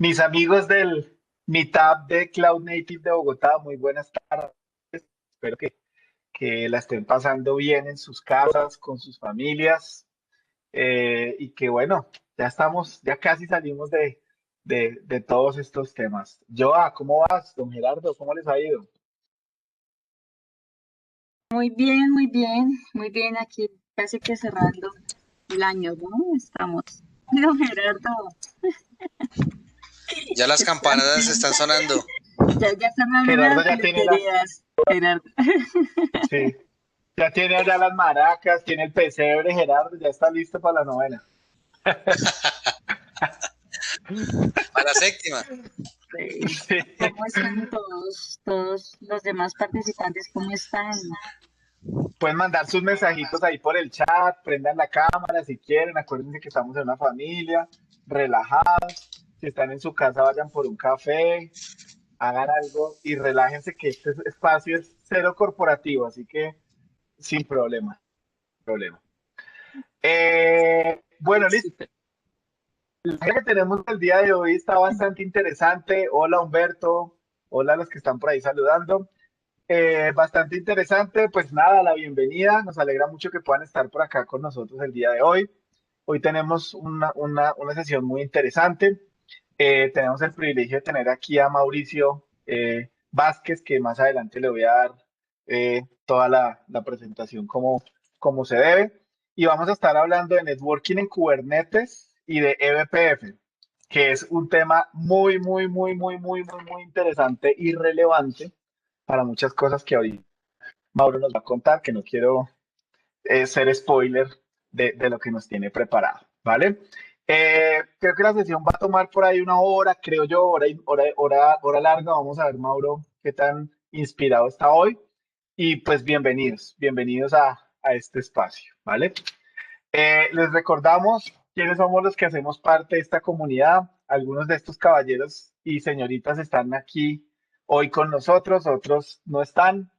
Mis amigos del Meetup de Cloud Native de Bogotá, muy buenas tardes. Espero que la estén pasando bien en sus casas, con sus familias, y que bueno, ya estamos, ya casi salimos de todos estos temas. Joa, ¿cómo vas? Don Gerardo, ¿cómo les ha ido? Muy bien, muy bien, muy bien. Aquí casi que cerrando el año, ¿no? Estamos. Don Gerardo, Ya las están, campanadas están sonando. ya están dando Gerardo las ya tiene las, bilheterías, Gerardo. sí, ya tiene allá las maracas, tiene el pesebre, Gerardo, ya está listo para la novena. A la séptima. Sí. Sí. ¿Cómo están todos los demás participantes? ¿Cómo están? Pueden mandar sus mensajitos ahí por el chat, prendan la cámara si quieren, acuérdense que estamos en una familia, relajados, si están en su casa vayan por un café, hagan algo y relájense que este espacio es cero corporativo, así que sin problema, problema. Bueno, listo. Súper. La que tenemos el día de hoy está bastante interesante. Hola Humberto, hola a los que están por ahí saludando. Bastante interesante, pues nada, la bienvenida. Nos alegra mucho que puedan estar por acá con nosotros el día de hoy. Hoy tenemos una sesión muy interesante. Tenemos el privilegio de tener aquí a Mauricio Vázquez, que más adelante le voy a dar toda la presentación como se debe. Y vamos a estar hablando de networking en Kubernetes y de eBPF, que es un tema muy interesante y relevante para muchas cosas que ahorita Mauro nos va a contar, que no quiero ser spoiler de lo que nos tiene preparado, ¿vale? Creo que la sesión va a tomar por ahí una hora, creo yo, hora larga. Vamos a ver, Mauro, qué tan inspirado está hoy. Y pues bienvenidos a este espacio, ¿vale? Les recordamos quiénes somos los que hacemos parte de esta comunidad. Algunos de estos caballeros y señoritas están aquí hoy con nosotros, otros no están,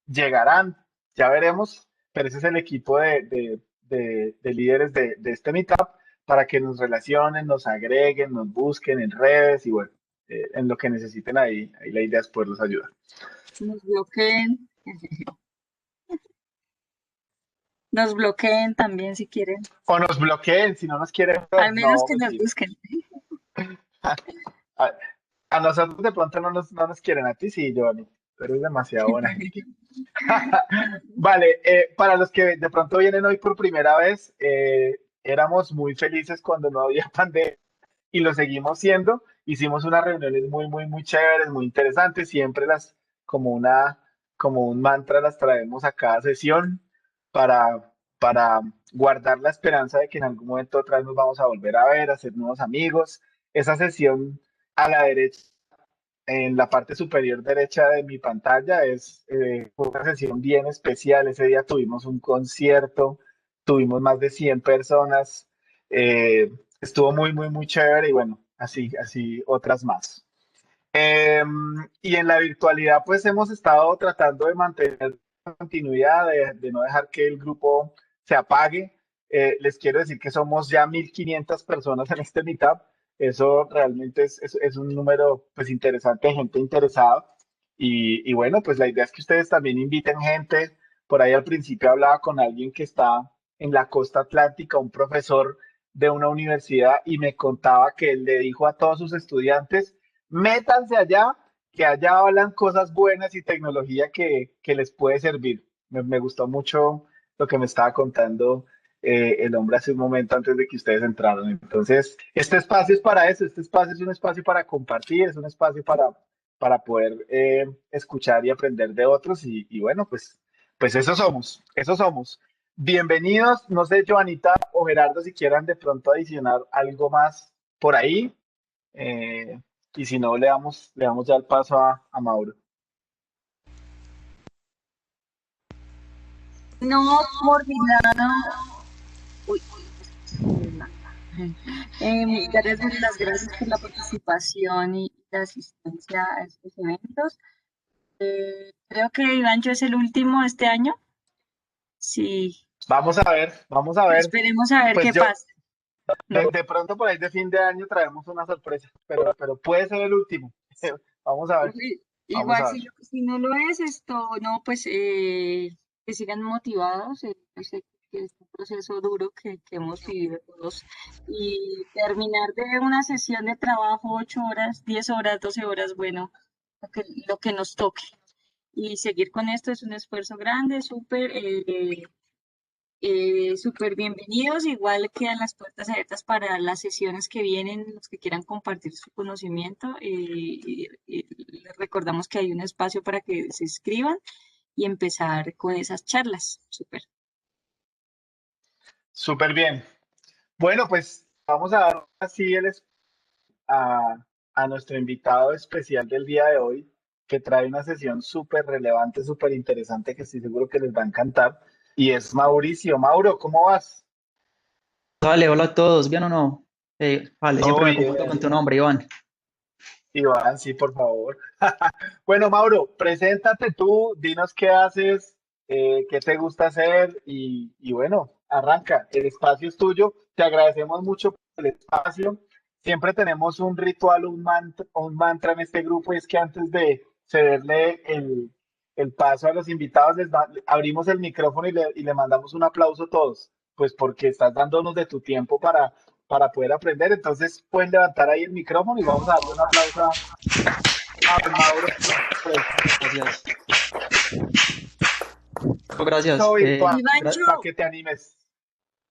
llegarán, ya veremos, pero ese es el equipo de líderes de este Meetup para que nos relacionen, nos agreguen, nos busquen en redes y bueno, en lo que necesiten ahí la idea es poderlos ayudar. Nos bloqueen, nos bloqueen también si quieren. O nos bloqueen si no nos quieren ver, Al menos no, que nos mentira. busquen. A, a nosotros de pronto no nos quieren, a ti sí, Giovanni. Tú eres demasiado buena gente. Vale, para los que de pronto vienen hoy por primera vez, éramos muy felices cuando no había pandemia y lo seguimos siendo. Hicimos unas reuniones muy chéveres, muy interesantes. Siempre como un mantra, las traemos a cada sesión para guardar la esperanza de que en algún momento otra vez nos vamos a volver a ver, a hacer nuevos amigos. Esa sesión a la derecha, en la parte superior derecha de mi pantalla, fue una sesión bien especial. Ese día tuvimos un concierto, tuvimos más de 100 personas, estuvo muy chévere y bueno, así otras más. Eh, y en la virtualidad, pues hemos estado tratando de mantener continuidad, de no dejar que el grupo se apague. Les quiero decir que somos ya 1.500 personas en este Meetup. Eso realmente es un número pues interesante de gente interesada. Y bueno, pues la idea es que ustedes también inviten gente. Por ahí al principio hablaba con alguien que está en la costa atlántica, un profesor de una universidad, y me contaba que él le dijo a todos sus estudiantes: métanse allá, que allá hablan cosas buenas y tecnología que les puede servir. Me gustó mucho lo que me estaba contando el hombre hace un momento antes de que ustedes entraron. Entonces, este espacio es para eso, este espacio es un espacio para compartir, es un espacio para poder escuchar y aprender de otros y bueno, pues eso somos. Bienvenidos, no sé, Joanita o Gerardo, si quieran de pronto adicionar algo más por ahí. Eh, y si no, le damos ya el paso a Mauro. No, coordinado. Uy, disculpa. Darles las gracias por la participación y la asistencia a estos eventos. Creo que Ivancho es el último este año. Sí, Vamos a ver. esperemos a ver Pues qué yo, pasa. De pronto por ahí de fin de año traemos una sorpresa, pero puede ser el último. Vamos a ver, Uy, vamos igual a ver. si no lo es esto, no, pues que sigan motivados. Yo sé que es un proceso duro que hemos vivido todos y terminar de una sesión de trabajo 8 horas, 10 horas, 12 horas, bueno, lo que nos toque. Y seguir con esto es un esfuerzo grande, súper. Súper bienvenidos, igual quedan las puertas abiertas para las sesiones que vienen, los que quieran compartir su conocimiento. Les recordamos que hay un espacio para que se inscriban y empezar con esas charlas. Súper. Súper bien. Bueno, pues vamos a dar así a, a nuestro invitado especial del día de hoy, que trae una sesión súper relevante, súper interesante, que estoy seguro que les va a encantar. Y es Mauricio. Mauro, ¿cómo vas? Vale, hola a todos, ¿bien o no? Vale, siempre Todo me confundo bien. con tu nombre, Iván. Iván, sí, por favor. Bueno, Mauro, preséntate tú, dinos qué haces, qué te gusta hacer y bueno, arranca. El espacio es tuyo. Te agradecemos mucho por el espacio. Siempre tenemos un ritual, un mantra en este grupo y es que antes de cederle el paso a los invitados, abrimos el micrófono y le mandamos un aplauso todos, pues porque estás dándonos de tu tiempo para poder aprender. Entonces pueden levantar ahí el micrófono y vamos a darle un aplauso a Mauro. Gracias. Gracias. Todo virtual, Ivancho, para que te animes.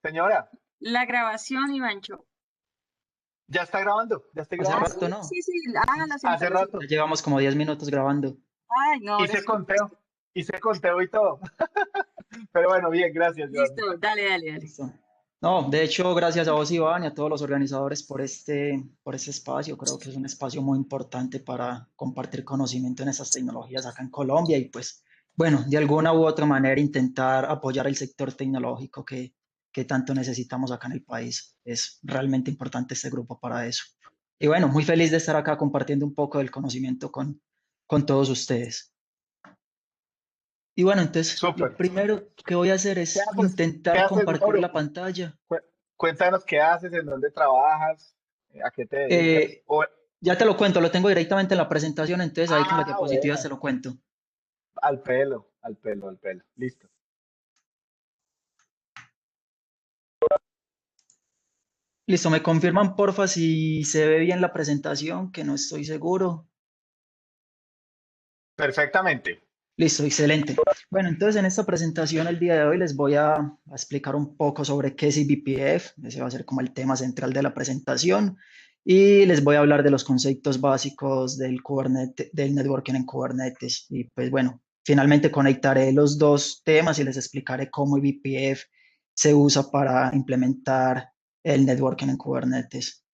Señora, la grabación, Ivancho. ya está grabando, ya estoy Hace Ah, grabando. sí, rato, ¿no? sí, sí. Lo siento, Hace lo siento. Ya rato. llevamos como 10 minutos grabando. Ay, no, ahora Hice sí. conteo, hice conteo y todo. Pero bueno, bien, gracias, Joan. Listo, dale, dale, dale. Listo. No, de hecho, gracias a vos, Iván, y a todos los organizadores por este espacio. Creo que es un espacio muy importante para compartir conocimiento en estas tecnologías acá en Colombia y pues, bueno, de alguna u otra manera intentar apoyar el sector tecnológico que tanto necesitamos acá en el país. Es realmente importante este grupo para eso. Y bueno, muy feliz de estar acá compartiendo un poco del conocimiento con todos ustedes. Y bueno, entonces Súper. lo primero que voy a hacer ¿Qué es haces? ¿Qué intentar haces, compartir Mauro? la pantalla. Cuéntanos qué haces, en dónde trabajas, a qué te dedicas. Eh, ya te lo cuento, lo tengo directamente en la presentación, entonces ahí con las diapositivas te Bueno, lo cuento. al pelo, al pelo, al pelo. Listo. Listo, me confirman porfa si se ve bien la presentación, que no estoy seguro. Perfectamente. Listo, excelente. Bueno, entonces en esta presentación el día de hoy les voy a explicar un poco sobre qué es eBPF, ese va a ser como el tema central de la presentación, y les voy a hablar de los conceptos básicos del Kubernetes, del networking en Kubernetes. Y pues bueno, finalmente conectaré los dos temas y les explicaré cómo eBPF se usa para implementar el networking en Kubernetes.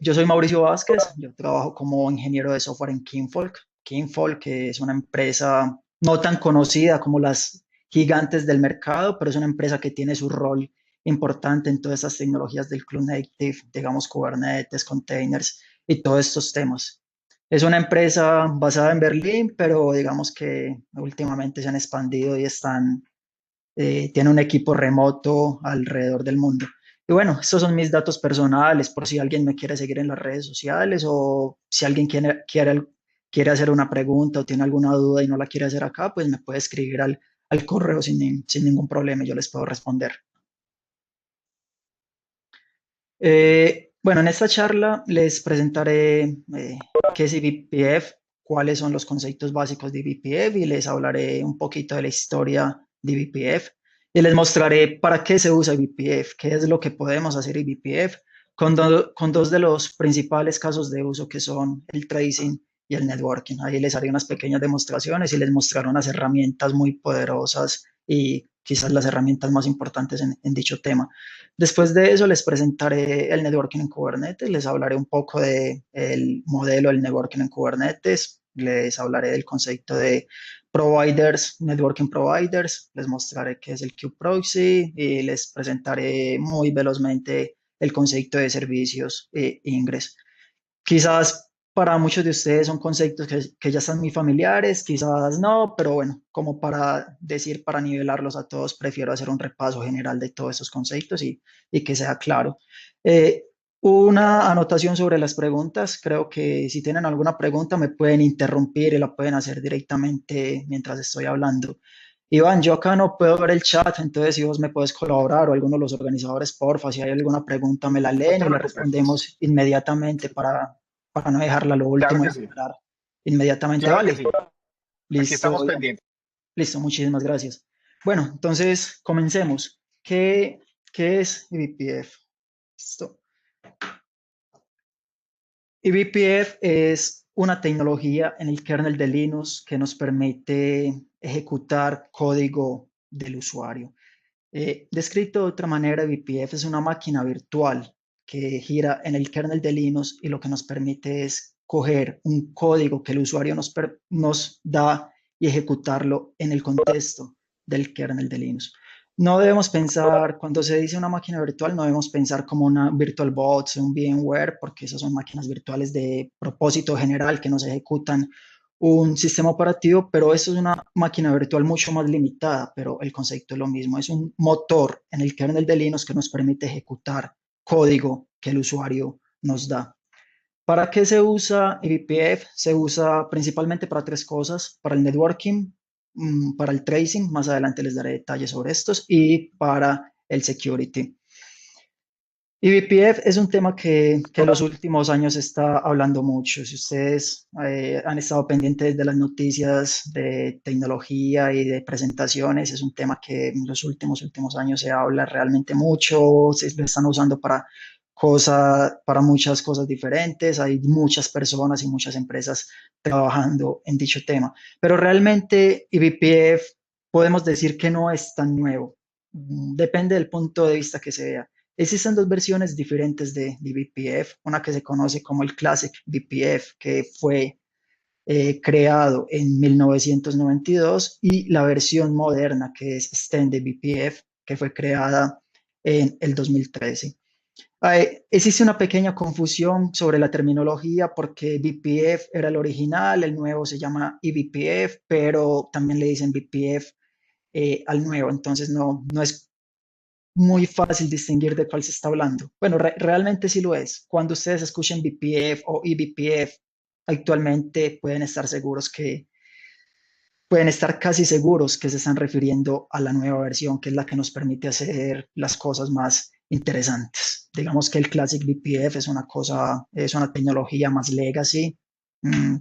Yo soy Mauricio Vázquez, yo trabajo como ingeniero de software en Kinfolk. Kinfolk, que es una empresa no tan conocida como las gigantes del mercado, pero es una empresa que tiene su rol importante en todas esas tecnologías del Cloud Native, digamos Kubernetes, containers y todos estos temas. Es una empresa basada en Berlín, pero digamos que últimamente se han expandido y tienen un equipo remoto alrededor del mundo. Y bueno, estos son mis datos personales por si alguien me quiere seguir en las redes sociales o si alguien quiere hacer una pregunta o tiene alguna duda y no la quiere hacer acá, pues me puede escribir al correo sin ningún problema y yo les puedo responder. Bueno, en esta charla les presentaré qué es eBPF, cuáles son los conceptos básicos de eBPF y les hablaré un poquito de la historia de eBPF y les mostraré para qué se usa eBPF, qué es lo que podemos hacer eBPF con dos de los principales casos de uso que son el tracing y el networking. Ahí les haré unas pequeñas demostraciones y les mostraré unas herramientas muy poderosas y quizás las herramientas más importantes en dicho tema. Después de eso les presentaré el networking en Kubernetes, les hablaré un poco del modelo del networking en Kubernetes, les hablaré del concepto de providers, networking providers, les mostraré qué es el kube-proxy y les presentaré muy velozmente el concepto de servicios e ingres. Quizás para muchos de ustedes son conceptos que ya están muy familiares, quizás no, pero bueno, como para decir, para nivelarlos a todos, prefiero hacer un repaso general de todos esos conceptos y que sea claro. Eh, una anotación sobre las preguntas. Creo que si tienen alguna pregunta me pueden interrumpir y la pueden hacer directamente mientras estoy hablando. Iván, yo acá no puedo ver el chat, entonces si vos me puedes colaborar o alguno de los organizadores, porfa, si hay alguna pregunta me la No leen te y la preocupes. respondemos inmediatamente para no dejarla lo Claro último y que sí. esperar inmediatamente. Claro que Vale, sí. Aquí listo, estamos Iván. pendientes. Listo, muchísimas gracias. Bueno, entonces comencemos. ¿Qué es eBPF? Listo. eBPF es una tecnología en el kernel de Linux que nos permite ejecutar código del usuario. Descrito de otra manera, eBPF es una máquina virtual que gira en el kernel de Linux y lo que nos permite es coger un código que el usuario nos da y ejecutarlo en el contexto del kernel de Linux. No debemos pensar, cuando se dice una máquina virtual, no debemos pensar como una VirtualBox o un VMware, porque esas son máquinas virtuales de propósito general que nos ejecutan un sistema operativo, pero eso es una máquina virtual mucho más limitada, pero el concepto es lo mismo. Es un motor en el kernel de Linux que nos permite ejecutar código que el usuario nos da. ¿Para qué se usa eBPF? Se usa principalmente para tres cosas: para el networking, para el tracing, más adelante les daré detalles sobre estos, y para el security. eBPF es un tema que en los últimos años se está hablando mucho. Si ustedes han estado pendientes de las noticias de tecnología y de presentaciones, es un tema que en los últimos años se habla realmente mucho, se lo están usando para muchas cosas diferentes. Hay muchas personas y muchas empresas trabajando en dicho tema. Pero realmente eBPF podemos decir que no es tan nuevo. Depende del punto de vista que se vea. Existen dos versiones diferentes de BPF, una que se conoce como el Classic BPF, que fue creado en 1992, y la versión moderna, que es Extended BPF, que fue creada en el 2013. Existe una pequeña confusión sobre la terminología porque BPF era el original, el nuevo se llama eBPF, pero también le dicen BPF al nuevo, entonces no es muy fácil distinguir de cuál se está hablando. Bueno, realmente sí lo es. Cuando ustedes escuchen BPF o eBPF, actualmente pueden estar casi seguros que se están refiriendo a la nueva versión, que es la que nos permite hacer las cosas más interesantes. Digamos que el Classic BPF es una tecnología más legacy,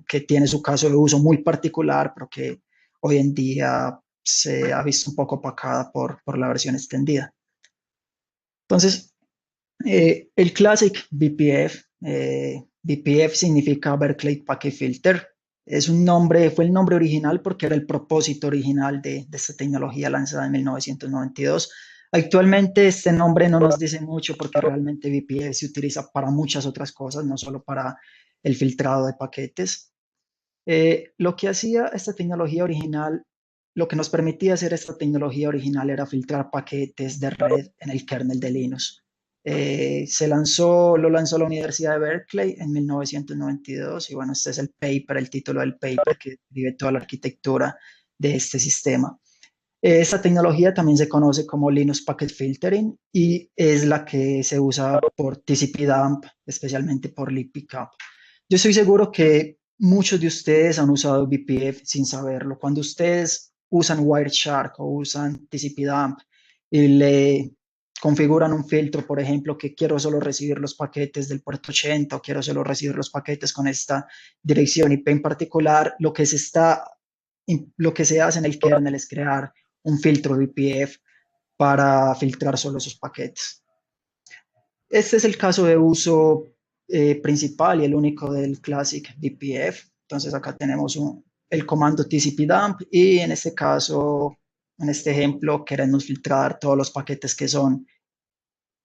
que tiene su caso de uso muy particular, pero que hoy en día se ha visto un poco opacada por la versión extendida. Entonces, el Classic BPF, BPF significa Berkeley Packet Filter. Fue el nombre original porque era el propósito original de esta tecnología lanzada en 1992. Actualmente este nombre no nos dice mucho porque realmente BPF se utiliza para muchas otras cosas, no solo para el filtrado de paquetes. Lo que hacía esta tecnología original, lo que nos permitía hacer esta tecnología original era filtrar paquetes de red en el kernel de Linux. Lo lanzó la Universidad de Berkeley en 1992 y bueno, este es el título del paper que describe toda la arquitectura de este sistema. Esta tecnología también se conoce como Linux Packet Filtering y es la que se usa por TCP/dump, especialmente por libpcap. Yo estoy seguro que muchos de ustedes han usado BPF sin saberlo. Cuando ustedes usan Wireshark o usan TCP/dump y le configuran un filtro, por ejemplo, que quiero solo recibir los paquetes del puerto 80 o quiero solo recibir los paquetes con esta dirección IP en particular, lo que se hace en el kernel es crear un filtro BPF para filtrar solo esos paquetes. Este es el caso de uso principal y el único del Classic BPF. Entonces acá tenemos el comando TCP/dump y en este caso, en este ejemplo, queremos filtrar todos los paquetes que son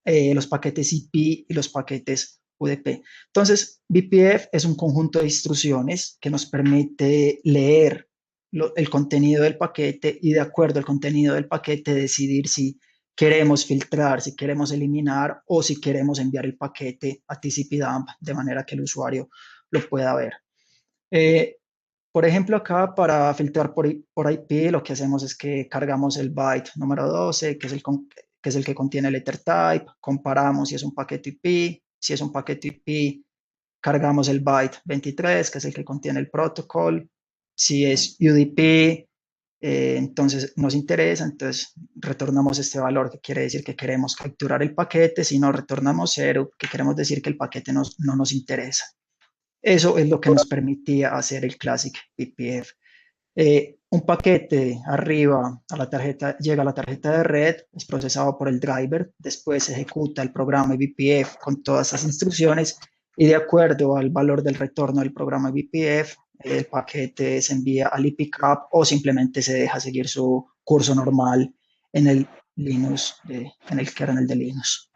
los paquetes IP y los paquetes UDP. Entonces, BPF es un conjunto de instrucciones que nos permite leer el contenido del paquete y de acuerdo al contenido del paquete decidir si queremos filtrar, si queremos eliminar o si queremos enviar el paquete a TCP/dump de manera que el usuario lo pueda ver. Por ejemplo, acá para filtrar por IP, lo que hacemos es que cargamos el byte número 12, que es el que contiene el Ether type, comparamos si es un paquete IP, si es un paquete IP, cargamos el byte 23, que es el que contiene el protocol, si es UDP, entonces nos interesa, entonces retornamos este valor, que quiere decir que queremos capturar el paquete. Si no, retornamos 0, que queremos decir que el paquete no nos interesa. Eso es lo que nos permitía hacer el Classic BPF. Un paquete arriba a la tarjeta, llega a la tarjeta de red, es procesado por el driver, después se ejecuta el programa BPF con todas esas instrucciones y de acuerdo al valor del retorno del programa BPF, el paquete se envía al IPCAP o simplemente se deja seguir su curso normal en el Linux, en el kernel de Linux.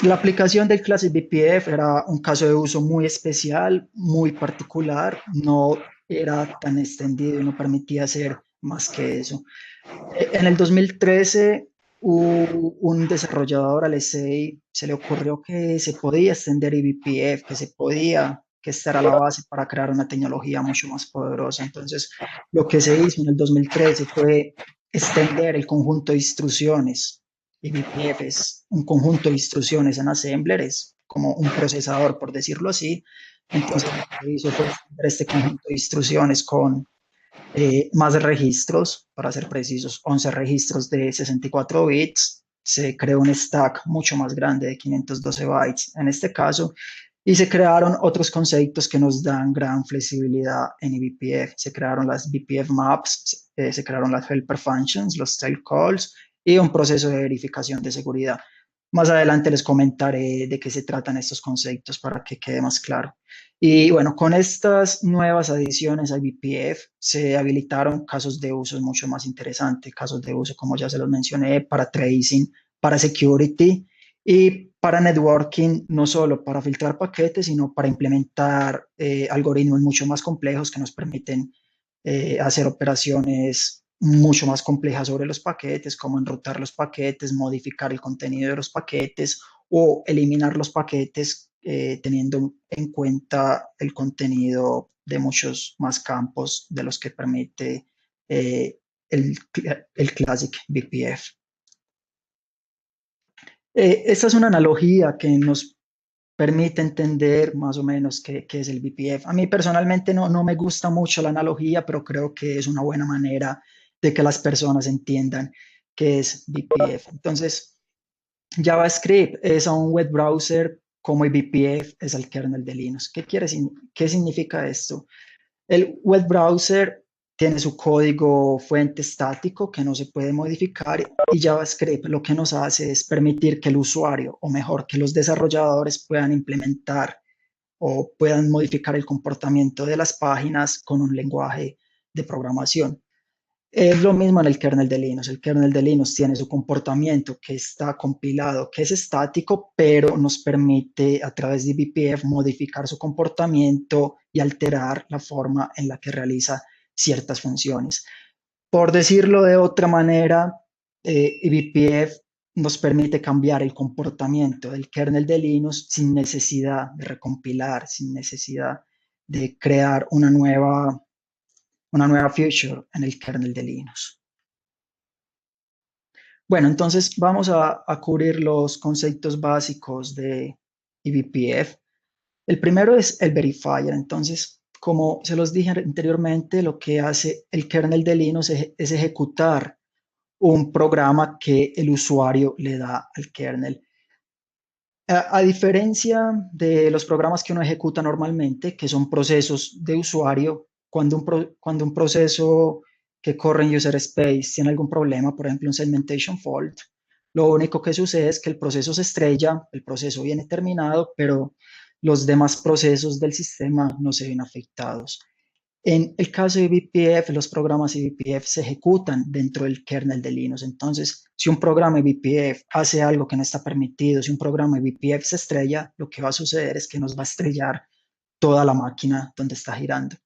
La aplicación del Classic BPF era un caso de uso muy especial, muy particular, no era tan extendido y no permitía hacer más que eso. En el 2013, un desarrollador al SEI se le ocurrió que se podía extender eBPF, que esta era la base para crear una tecnología mucho más poderosa. Entonces, lo que se hizo en el 2013 fue extender el conjunto de instrucciones. eBPF es un conjunto de instrucciones en assembler, es como un procesador, por decirlo así. Entonces, lo que se hizo fue extender este conjunto de instrucciones con más registros, para ser precisos, 11 registros de 64 bits. Se creó un stack mucho más grande de 512 bytes en este caso, y se crearon otros conceptos que nos dan gran flexibilidad en eBPF. Se crearon las BPF maps, se crearon las helper functions, los tail calls y un proceso de verificación de seguridad. Más adelante les comentaré de qué se tratan estos conceptos para que quede más claro. Y bueno, con estas nuevas adiciones a BPF se habilitaron casos de uso mucho más interesantes, casos de uso, como ya se los mencioné, para tracing, para security y para networking, no solo para filtrar paquetes, sino para implementar algoritmos mucho más complejos que nos permiten hacer operaciones mucho más complejas sobre los paquetes, como enrutar los paquetes, modificar el contenido de los paquetes o eliminar los paquetes teniendo en cuenta el contenido de muchos más campos de los que permite el Classic BPF. Esta es una analogía que nos permite entender más o menos qué es el BPF. A mí personalmente no me gusta mucho la analogía, pero creo que es una buena manera de que las personas entiendan qué es BPF. Entonces, JavaScript es a un web browser como el BPF es al kernel de Linux. ¿Qué significa esto? El web browser tiene su código fuente estático que no se puede modificar y JavaScript lo que nos hace es permitir que el usuario, o mejor, que los desarrolladores puedan implementar o puedan modificar el comportamiento de las páginas con un lenguaje de programación. Es lo mismo en el kernel de Linux. El kernel de Linux tiene su comportamiento que está compilado, que es estático, pero nos permite a través de BPF modificar su comportamiento y alterar la forma en la que realiza ciertas funciones. Por decirlo de otra manera, BPF nos permite cambiar el comportamiento del kernel de Linux sin necesidad de recompilar, sin necesidad de crear una nueva feature en el kernel de Linux. Bueno, entonces vamos a cubrir los conceptos básicos de eBPF. El primero es el verifier. Entonces, como se los dije anteriormente, lo que hace el kernel de Linux es ejecutar un programa que el usuario le da al kernel. A diferencia de los programas que uno ejecuta normalmente, que son procesos de usuario, cuando un proceso que corre en user space tiene algún problema, por ejemplo un segmentation fault, lo único que sucede es que el proceso se estrella, el proceso viene terminado, pero los demás procesos del sistema no se ven afectados. En el caso de eBPF, los programas eBPF se ejecutan dentro del kernel de Linux. Entonces, si un programa eBPF hace algo que no está permitido, si un programa eBPF se estrella, lo que va a suceder es que nos va a estrellar toda la máquina donde está girando.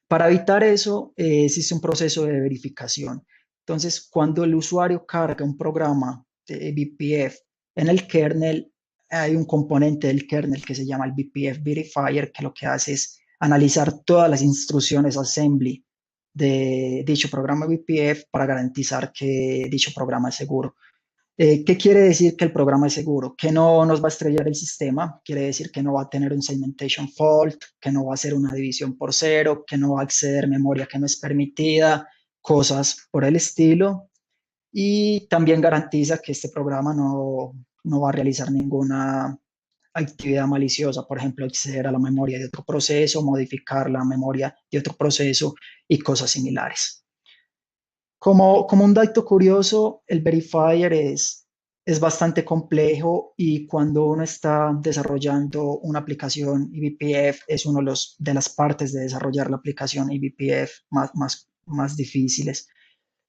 Para evitar eso, existe un proceso de verificación. Entonces, cuando el usuario carga un programa de eBPF en el kernel, hay un componente del kernel que se llama el BPF Verifier, que lo que hace es analizar todas las instrucciones assembly de dicho programa BPF para garantizar que dicho programa es seguro. ¿Qué quiere decir que el programa es seguro? Que no nos va a estrellar el sistema, quiere decir que no va a tener un segmentation fault, que no va a hacer una división por cero, que no va a acceder memoria que no es permitida, cosas por el estilo. Y también garantiza que este programa no va a realizar ninguna actividad maliciosa, por ejemplo, acceder a la memoria de otro proceso, modificar la memoria de otro proceso y cosas similares. Como un dato curioso, el verifier es bastante complejo y cuando uno está desarrollando una aplicación eBPF es uno de las partes de desarrollar la aplicación eBPF más difíciles.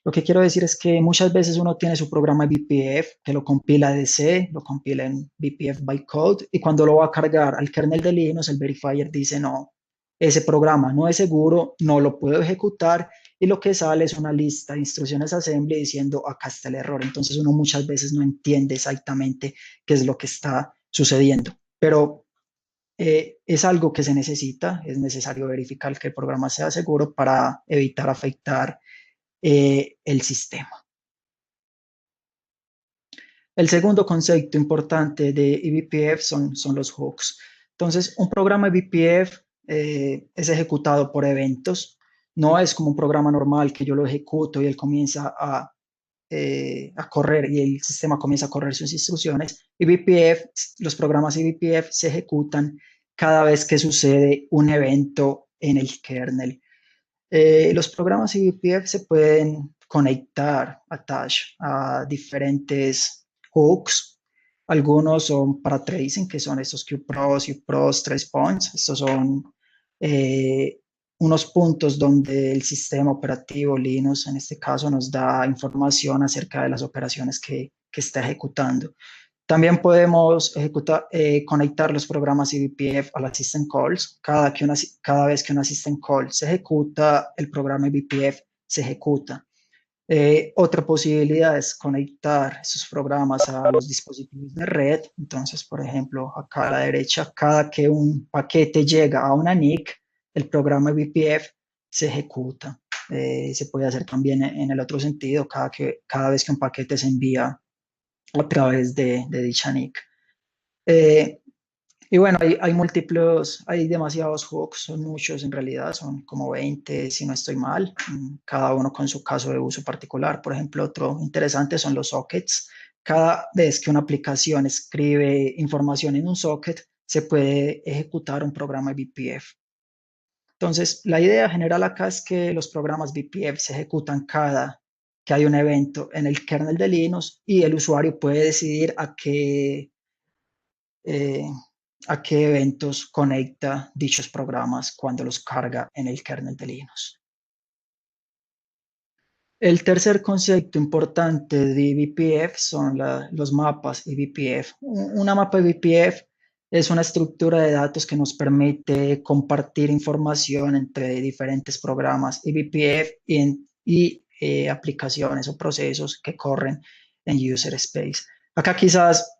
Lo que quiero decir es que muchas veces uno tiene su programa BPF que lo compila de C, lo compila en BPF bytecode y cuando lo va a cargar al kernel de Linux, el verifier dice no, ese programa no es seguro, no lo puedo ejecutar y lo que sale es una lista de instrucciones assembly diciendo acá está el error. Entonces uno muchas veces no entiende exactamente qué es lo que está sucediendo, pero es algo que se necesita, es necesario verificar que el programa sea seguro para evitar afectar el sistema. El segundo concepto importante de eBPF son los hooks. Entonces, un programa eBPF es ejecutado por eventos. No es como un programa normal que yo lo ejecuto y él comienza a correr y el sistema comienza a correr sus instrucciones. eBPF, los programas eBPF se ejecutan cada vez que sucede un evento en el kernel. Los programas eBPF se pueden conectar, attach a diferentes hooks. Algunos son para tracing, que son estos QPros, UPros, trace points. Estos son unos puntos donde el sistema operativo Linux, en este caso, nos da información acerca de las operaciones que está ejecutando. También podemos conectar los programas eBPF a las system calls. Cada vez que una system call se ejecuta, el programa eBPF se ejecuta. Otra posibilidad es conectar esos programas a los dispositivos de red. Entonces, por ejemplo, acá a la derecha, cada que un paquete llega a una NIC, el programa eBPF se ejecuta. Se puede hacer también en el otro sentido, cada vez que un paquete se envía a través de dicha NIC. Y bueno, hay demasiados hooks, son muchos en realidad, son como 20 si no estoy mal, cada uno con su caso de uso particular. Por ejemplo, otro interesante son los sockets. Cada vez que una aplicación escribe información en un socket, se puede ejecutar un programa eBPF. Entonces, la idea general acá es que los programas BPF se ejecutan cada que hay un evento en el kernel de Linux y el usuario puede decidir a qué eventos conecta dichos programas cuando los carga en el kernel de Linux. El tercer concepto importante de eBPF son los mapas eBPF. Una mapa eBPF es una estructura de datos que nos permite compartir información entre diferentes programas eBPF y aplicaciones o procesos que corren en user space. Acá quizás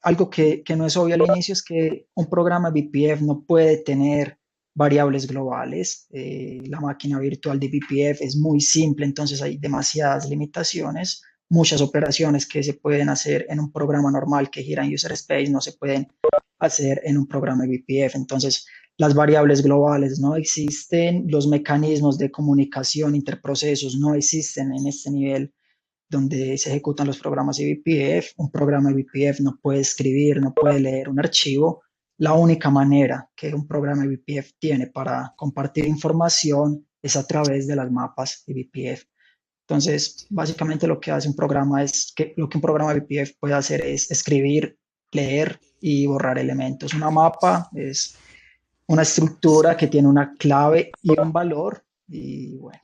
algo que no es obvio al inicio es que un programa eBPF no puede tener variables globales. La máquina virtual de eBPF es muy simple, entonces hay demasiadas limitaciones. Muchas operaciones que se pueden hacer en un programa normal que gira en user space no se pueden hacer en un programa eBPF. Entonces, las variables globales no existen, los mecanismos de comunicación interprocesos no existen en este nivel donde se ejecutan los programas eBPF. Un programa eBPF no puede escribir, no puede leer un archivo. La única manera que un programa eBPF tiene para compartir información es a través de las mapas eBPF. Entonces, básicamente lo que hace un programa lo que un programa eBPF puede hacer es escribir, leer y borrar elementos. Una mapa es una estructura que tiene una clave y un valor y bueno.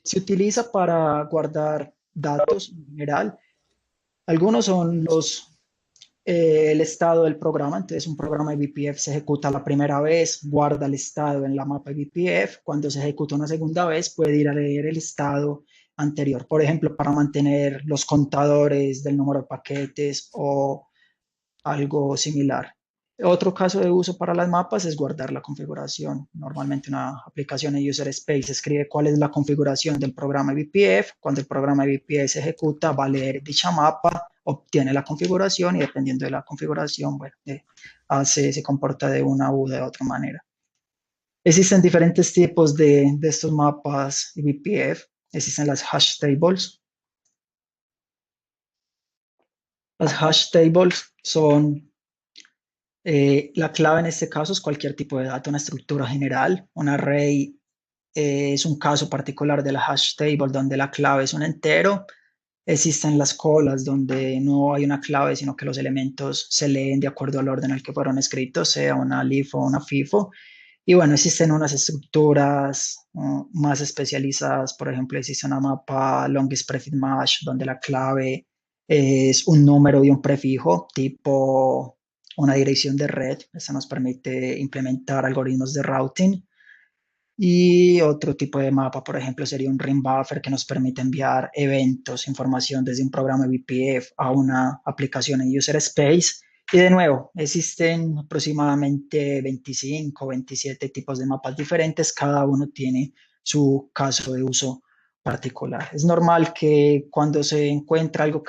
Se utiliza para guardar datos en general. Algunos son el estado del programa. Entonces, un programa eBPF se ejecuta la primera vez, guarda el estado en la mapa eBPF. Cuando se ejecuta una segunda vez, puede ir a leer el estado anterior. Por ejemplo, para mantener los contadores del número de paquetes o algo similar. Otro caso de uso para las mapas es guardar la configuración. Normalmente una aplicación en User Space escribe cuál es la configuración del programa BPF. Cuando el programa BPF se ejecuta, va a leer dicha mapa, obtiene la configuración y dependiendo de la configuración, bueno, se comporta de una u de otra manera. Existen diferentes tipos de estos mapas BPF. Existen las hash tables. Las hash tables son, la clave en este caso es cualquier tipo de dato, una estructura general. Un array es un caso particular de la hash table donde la clave es un entero. Existen las colas donde no hay una clave, sino que los elementos se leen de acuerdo al orden en el que fueron escritos, sea una LIFO o una FIFO. Y bueno, existen unas estructuras más especializadas. Por ejemplo, existe una mapa longest prefix match donde la clave es un número y un prefijo, tipo una dirección de red. Eso nos permite implementar algoritmos de routing. Y otro tipo de mapa, por ejemplo, sería un ring buffer que nos permite enviar eventos, información desde un programa BPF a una aplicación en User Space. Y de nuevo, existen aproximadamente 25 o 27 tipos de mapas diferentes. Cada uno tiene su caso de uso particular. Es normal que cuando se encuentra algo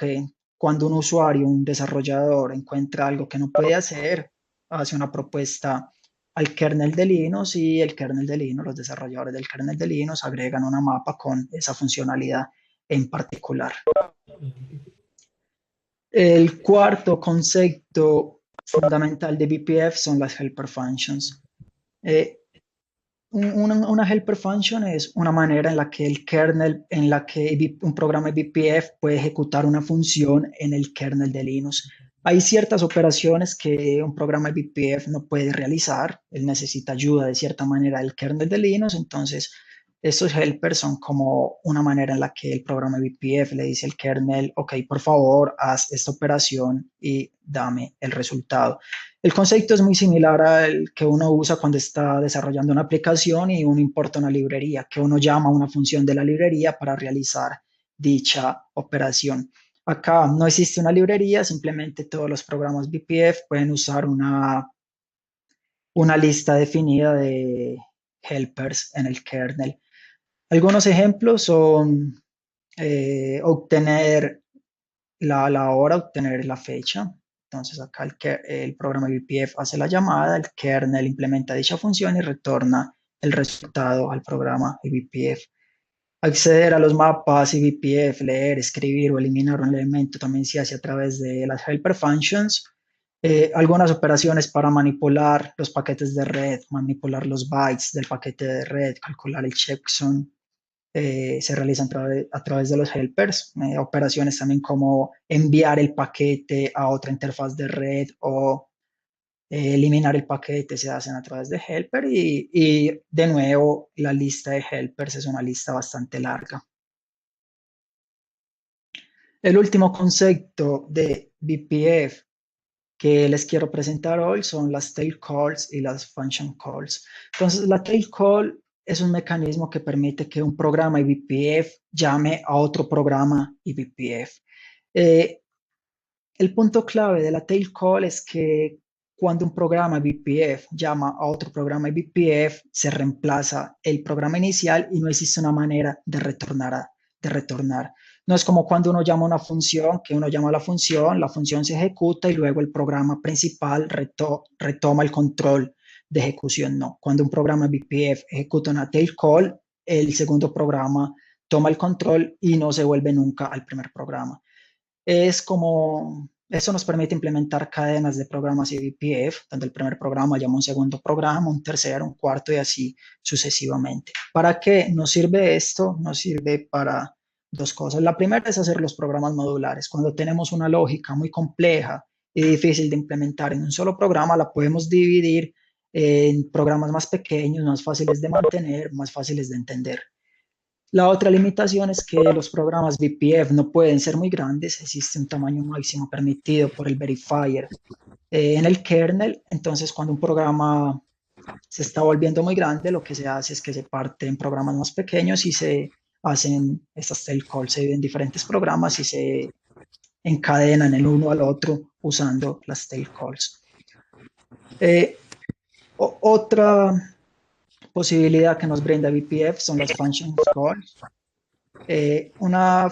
cuando un usuario, un desarrollador, encuentra algo que no puede hacer, hace una propuesta al kernel de Linux y el kernel de Linux, los desarrolladores del kernel de Linux agregan una mapa con esa funcionalidad en particular. El cuarto concepto fundamental de BPF son las helper functions. Una helper function es una manera en la que el kernel, en la que un programa de BPF puede ejecutar una función en el kernel de Linux. Hay ciertas operaciones que un programa de BPF no puede realizar. Él necesita ayuda de cierta manera del kernel de Linux. Entonces, estos helpers son como una manera en la que el programa de BPF le dice al kernel, ok, por favor, haz esta operación y dame el resultado. El concepto es muy similar al que uno usa cuando está desarrollando una aplicación y uno importa una librería, que uno llama a una función de la librería para realizar dicha operación. Acá no existe una librería, simplemente todos los programas BPF pueden usar una lista definida de helpers en el kernel. Algunos ejemplos son obtener la hora, obtener la fecha. Entonces acá el programa BPF hace la llamada, el kernel implementa dicha función y retorna el resultado al programa BPF. Acceder a los mapas BPF, leer, escribir o eliminar un elemento también se hace a través de las helper functions. Algunas operaciones para manipular los paquetes de red, manipular los bytes del paquete de red, calcular el checksum, se realizan a través de los helpers. Operaciones también como enviar el paquete a otra interfaz de red o eliminar el paquete se hacen a través de helper y de nuevo la lista de helpers es una lista bastante larga. El último concepto de BPF que les quiero presentar hoy son las tail calls y las function calls. Entonces, la tail call es un mecanismo que permite que un programa eBPF llame a otro programa eBPF. El punto clave de la tail call es que cuando un programa eBPF llama a otro programa eBPF, se reemplaza el programa inicial y no existe una manera de retornar. No es como cuando uno llama a una función, que uno llama a la función se ejecuta y luego el programa principal retoma el control de ejecución. No, cuando un programa BPF ejecuta una tail call, el segundo programa toma el control y no se vuelve nunca al primer programa. Eso nos permite implementar cadenas de programas eBPF, donde el primer programa llama a un segundo programa, un tercero, un cuarto y así sucesivamente. ¿Para qué nos sirve esto? Nos sirve para dos cosas. La primera es hacer los programas modulares. Cuando tenemos una lógica muy compleja y difícil de implementar en un solo programa, la podemos dividir en programas más pequeños, más fáciles de mantener, más fáciles de entender. La otra limitación es que los programas BPF no pueden ser muy grandes, existe un tamaño máximo permitido por el verifier en el kernel. Entonces, cuando un programa se está volviendo muy grande, lo que se hace es que se parte en programas más pequeños y se hacen estas tail calls, se dividen en diferentes programas y se encadenan el uno al otro usando las tail calls. Otra posibilidad que nos brinda BPF son las function calls. Una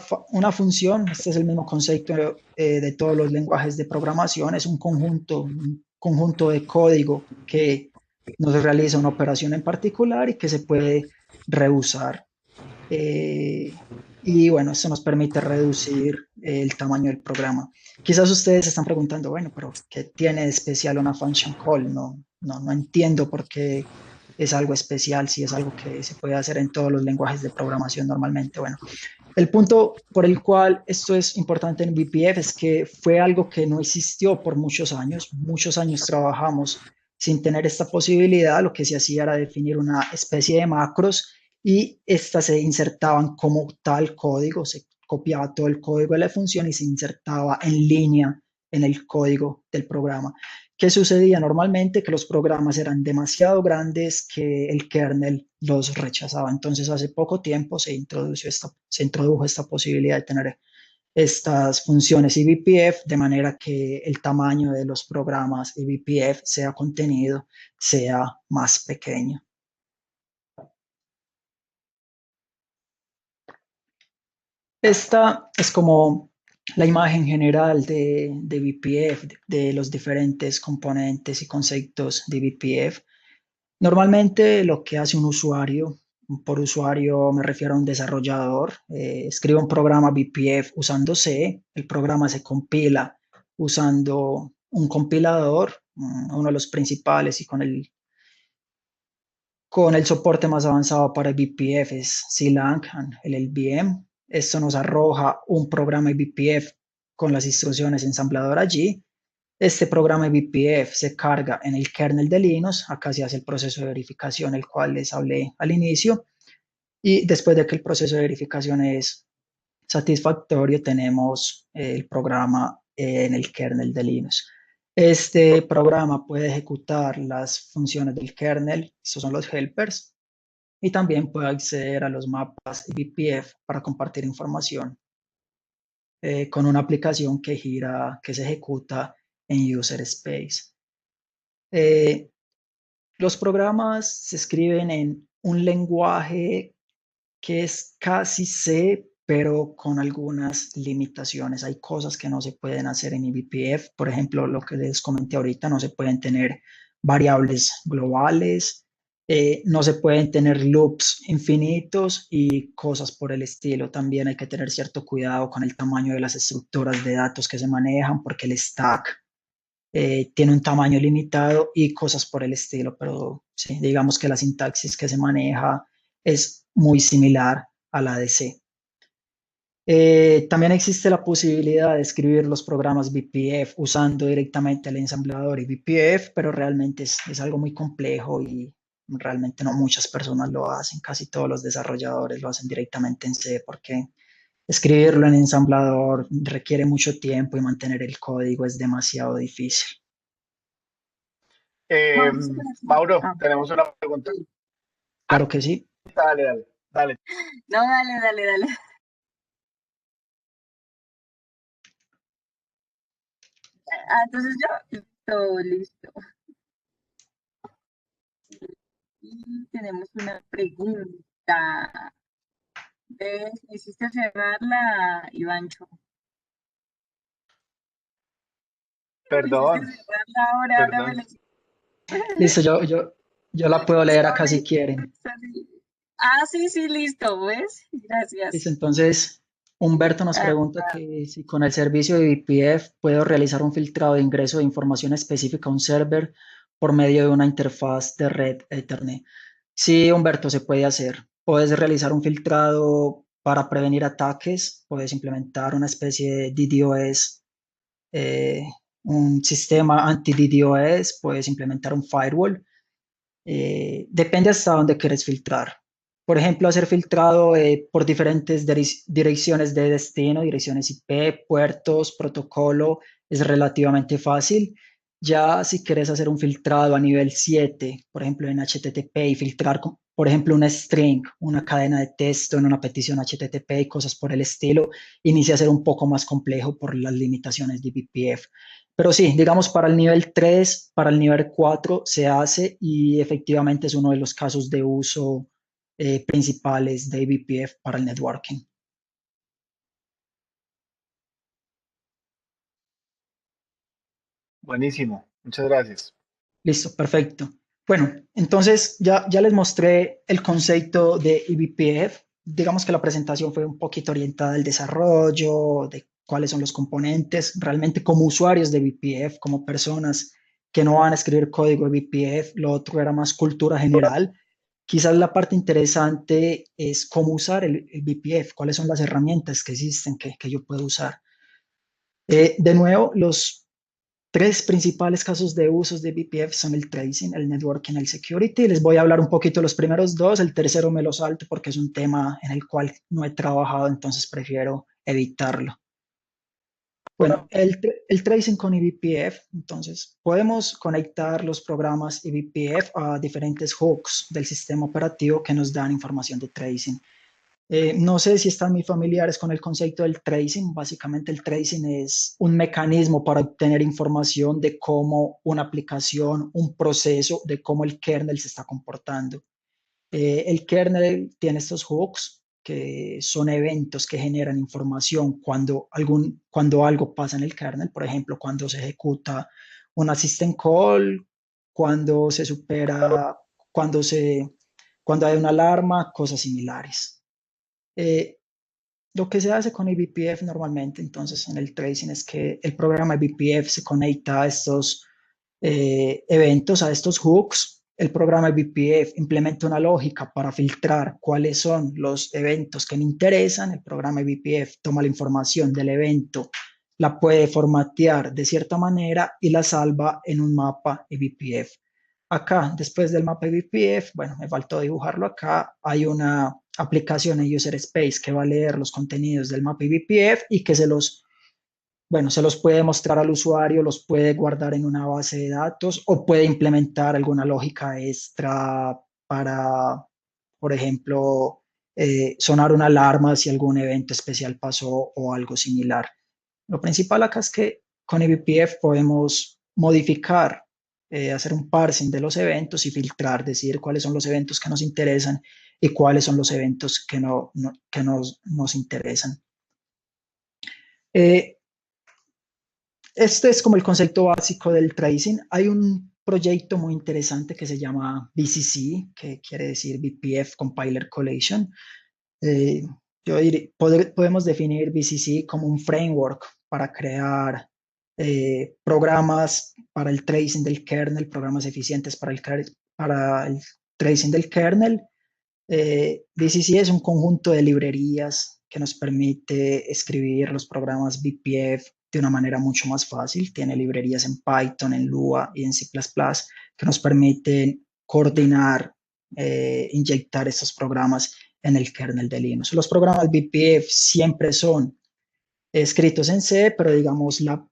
función, este es el mismo concepto de todos los lenguajes de programación, es un conjunto de código que nos realiza una operación en particular y que se puede reusar. Y bueno, eso nos permite reducir el tamaño del programa. Quizás ustedes se están preguntando, bueno, pero ¿qué tiene de especial una function call? No entiendo por qué es algo especial, si es algo que se puede hacer en todos los lenguajes de programación normalmente. Bueno, el punto por el cual esto es importante en BPF es que fue algo que no existió por muchos años trabajamos sin tener esta posibilidad. Lo que se hacía era definir una especie de macros y estas se insertaban como tal código, se copiaba todo el código de la función y se insertaba en línea en el código del programa. ¿Qué sucedía normalmente? Que los programas eran demasiado grandes que el kernel los rechazaba. Entonces, hace poco tiempo se introdujo esta posibilidad de tener estas funciones eBPF, de manera que el tamaño de los programas eBPF, sea contenido, sea más pequeño. Esta es como la imagen general de BPF, de los diferentes componentes y conceptos de BPF. Normalmente lo que hace un usuario, por usuario me refiero a un desarrollador, escribe un programa BPF usando C, el programa se compila usando un compilador, uno de los principales y con el soporte más avanzado para BPF es CLang, el LLVM. Esto nos arroja un programa BPF con las instrucciones ensamblador allí. Este programa BPF se carga en el kernel de Linux. Acá se hace el proceso de verificación, el cual les hablé al inicio. Y después de que el proceso de verificación es satisfactorio, tenemos el programa en el kernel de Linux. Este programa puede ejecutar las funciones del kernel, estos son los helpers, y también puede acceder a los mapas BPF para compartir información con una aplicación que se ejecuta en user space. Los programas se escriben en un lenguaje que es casi C, pero con algunas limitaciones. Hay cosas que no se pueden hacer en eBPF. Por ejemplo, lo que les comenté ahorita, no se pueden tener variables globales, no se pueden tener loops infinitos y cosas por el estilo. También hay que tener cierto cuidado con el tamaño de las estructuras de datos que se manejan, porque el stack tiene un tamaño limitado y cosas por el estilo, pero sí, digamos que la sintaxis que se maneja es muy similar a la de C. También existe la posibilidad de escribir los programas BPF usando directamente el ensamblador y BPF, pero realmente es algo muy complejo y realmente no muchas personas lo hacen. Casi todos los desarrolladores lo hacen directamente en C porque escribirlo en ensamblador requiere mucho tiempo y mantener el código es demasiado difícil. Mauro, tenemos una pregunta. Claro que sí. Dale. No, dale. Entonces listo. Y tenemos una pregunta. ¿Ves? Me hiciste cerrarla, Ivancho. Perdón. Ahora me Listo, yo la puedo leer acá si quieren. Sí, listo, ¿ves? Gracias. Listo, entonces, Humberto nos pregunta que si con el servicio de VPF puedo realizar un filtrado de ingreso de información específica a un server por medio de una interfaz de red Ethernet. Sí, Humberto, se puede hacer. Puedes realizar un filtrado para prevenir ataques, puedes implementar una especie de DDoS, un sistema anti-DDoS, puedes implementar un firewall. Depende hasta dónde quieres filtrar. Por ejemplo, hacer filtrado por diferentes direcciones de destino, direcciones IP, puertos, protocolo, es relativamente fácil. Ya si quieres hacer un filtrado a nivel 7, por ejemplo en HTTP, y filtrar por ejemplo, una string, una cadena de texto en una petición HTTP y cosas por el estilo, inicia a ser un poco más complejo por las limitaciones de BPF. Pero sí, digamos para el nivel 3, para el nivel 4 se hace y efectivamente es uno de los casos de uso principales de BPF para el networking. Buenísimo, muchas gracias. Listo, perfecto. Bueno, entonces ya les mostré el concepto de eBPF. Digamos que la presentación fue un poquito orientada al desarrollo, de cuáles son los componentes. Realmente como usuarios de eBPF, como personas que no van a escribir código eBPF, lo otro era más cultura general. Quizás la parte interesante es cómo usar el BPF, cuáles son las herramientas que existen que yo puedo usar. De nuevo, los tres principales casos de usos de BPF son el tracing, el networking, el security. Les voy a hablar un poquito de los primeros dos, el tercero me lo salto porque es un tema en el cual no he trabajado, entonces prefiero evitarlo. Bueno, el tracing con eBPF, entonces podemos conectar los programas eBPF a diferentes hooks del sistema operativo que nos dan información de tracing. No sé si están muy familiares con el concepto del tracing. Básicamente el tracing es un mecanismo para obtener información de cómo una aplicación, un proceso, de cómo el kernel se está comportando. El kernel tiene estos hooks que son eventos que generan información cuando algo pasa en el kernel, por ejemplo, cuando se ejecuta una system call, cuando se supera, cuando hay una alarma, cosas similares. Eh, lo que se hace con eBPF normalmente, entonces, en el tracing es que el programa eBPF se conecta a estos eventos, a estos hooks. El programa eBPF implementa una lógica para filtrar cuáles son los eventos que me interesan. El programa eBPF toma la información del evento, la puede formatear de cierta manera y la salva en un mapa eBPF. Acá, después del mapa eBPF, bueno, me faltó dibujarlo acá, hay una aplicación en User Space que va a leer los contenidos del mapa eBPF y que se los puede mostrar al usuario, los puede guardar en una base de datos o puede implementar alguna lógica extra para, por ejemplo, sonar una alarma si algún evento especial pasó o algo similar. Lo principal acá es que con eBPF podemos modificar, hacer un parsing de los eventos y filtrar, decir cuáles son los eventos que nos interesan y cuáles son los eventos que que nos interesan. Este es como el concepto básico del tracing. Hay un proyecto muy interesante que se llama BCC, que quiere decir BPF Compiler Collection. Podemos definir BCC como un framework para crear programas para el tracing del kernel, programas eficientes para el tracing del kernel. BCC es un conjunto de librerías que nos permite escribir los programas BPF de una manera mucho más fácil. Tiene librerías en Python, en Lua y en C++ que nos permiten coordinar, inyectar estos programas en el kernel de Linux. Los programas BPF siempre son escritos en C, pero digamos la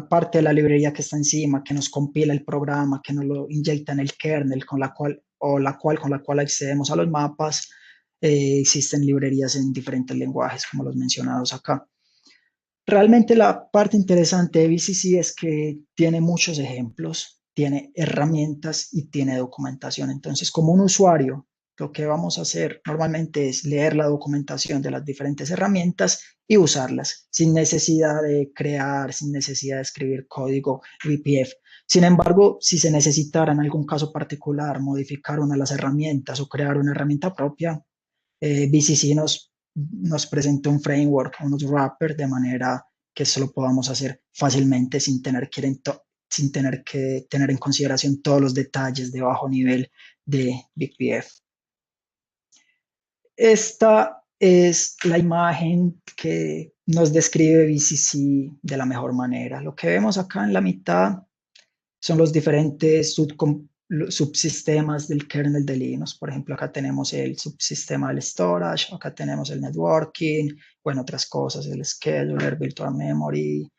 parte de la librería que está encima, que nos compila el programa, que nos lo inyecta en el kernel, con la cual accedemos a los mapas, existen librerías en diferentes lenguajes, como los mencionados acá. Realmente la parte interesante de BCC es que tiene muchos ejemplos, tiene herramientas y tiene documentación. Entonces, como un usuario, lo que vamos a hacer normalmente es leer la documentación de las diferentes herramientas y usarlas sin necesidad de crear, sin necesidad de escribir código BPF. Sin embargo, si se necesitara en algún caso particular modificar una de las herramientas o crear una herramienta propia, BCC nos presenta un framework, unos wrappers, de manera que eso lo podamos hacer fácilmente sin tener que tener en consideración todos los detalles de bajo nivel de BPF. Esta es la imagen que nos describe BCC de la mejor manera. Lo que vemos acá en la mitad son los diferentes subsistemas del kernel de Linux. Por ejemplo, acá tenemos el subsistema del storage, acá tenemos el networking, bueno, otras cosas, el scheduler, virtual memory,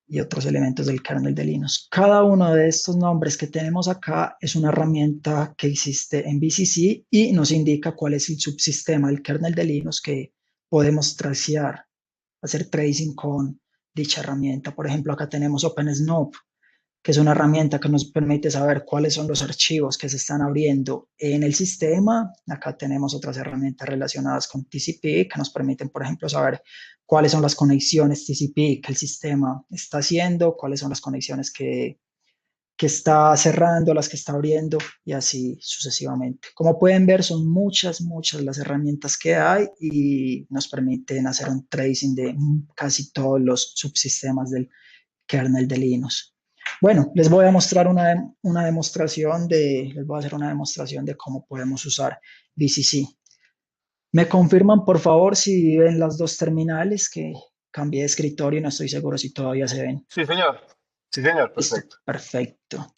y otros elementos del kernel de Linux. Cada uno de estos nombres que tenemos acá es una herramienta que existe en VCC y nos indica cuál es el subsistema del kernel de Linux que podemos tracear, hacer tracing con dicha herramienta. Por ejemplo, acá tenemos OpenSnoop, que es una herramienta que nos permite saber cuáles son los archivos que se están abriendo en el sistema. Acá tenemos otras herramientas relacionadas con TCP que nos permiten, por ejemplo, saber cuáles son las conexiones TCP que el sistema está haciendo, cuáles son las conexiones que está cerrando, las que está abriendo y así sucesivamente. Como pueden ver, son muchas las herramientas que hay y nos permiten hacer un tracing de casi todos los subsistemas del kernel de Linux. Bueno, les voy a mostrar una demostración les voy a hacer una demostración de cómo podemos usar VCC. ¿Me confirman, por favor, si ven las dos terminales que cambié de escritorio y no estoy seguro si todavía se ven? Sí, señor. Sí, señor, Listo, perfecto. perfecto.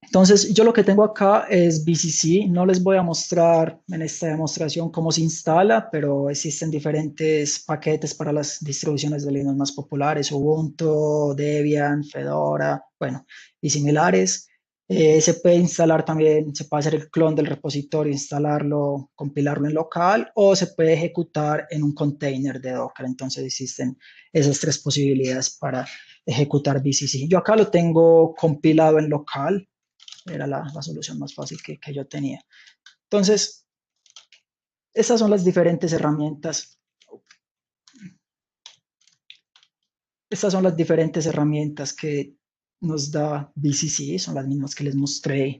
Entonces, yo lo que tengo acá es VCC. No les voy a mostrar en esta demostración cómo se instala, pero existen diferentes paquetes para las distribuciones de Linux más populares, Ubuntu, Debian, Fedora, bueno, y similares. Se puede instalar también, se puede hacer el clon del repositorio, instalarlo, compilarlo en local, o se puede ejecutar en un container de Docker. Entonces, existen esas tres posibilidades para ejecutar VCC. Yo acá lo tengo compilado en local. Era la solución más fácil que yo tenía. Entonces, estas son las diferentes herramientas. Estas son las diferentes herramientas que nos da VCC, son las mismas que les mostré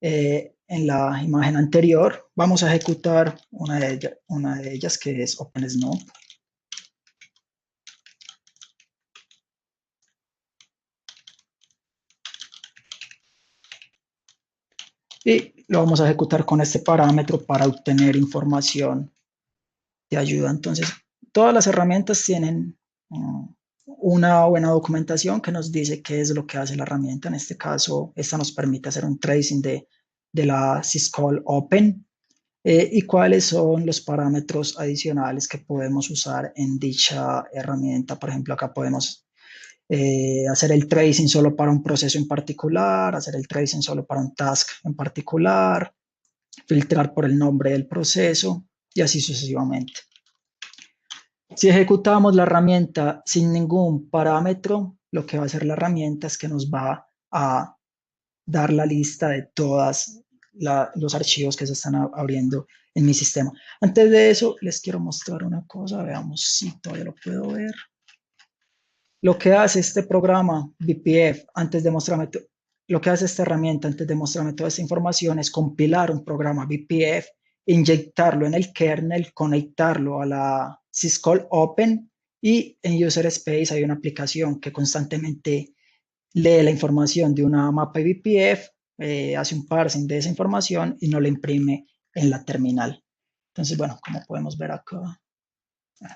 en la imagen anterior. Vamos a ejecutar una de ellas que es OpenSnoop. Y lo vamos a ejecutar con este parámetro para obtener información de ayuda. Entonces, todas las herramientas tienen una buena documentación que nos dice qué es lo que hace la herramienta. En este caso, esta nos permite hacer un tracing de la syscall open y cuáles son los parámetros adicionales que podemos usar en dicha herramienta. Por ejemplo, acá podemos hacer el tracing solo para un proceso en particular, hacer el tracing solo para un task en particular, filtrar por el nombre del proceso y así sucesivamente. Si ejecutamos la herramienta sin ningún parámetro, lo que va a hacer la herramienta es que nos va a dar la lista de todos los archivos que se están abriendo en mi sistema. Antes de eso, les quiero mostrar una cosa. Veamos si todavía lo puedo ver. Lo que hace este programa BPF, antes de mostrarme, lo que hace esta herramienta antes de mostrarme toda esta información es compilar un programa BPF, inyectarlo en el kernel, conectarlo a la syscall open y en user space hay una aplicación que constantemente lee la información de una mapa BPF, hace un parsing de esa información y no la imprime en la terminal. Entonces, bueno, como podemos ver acá,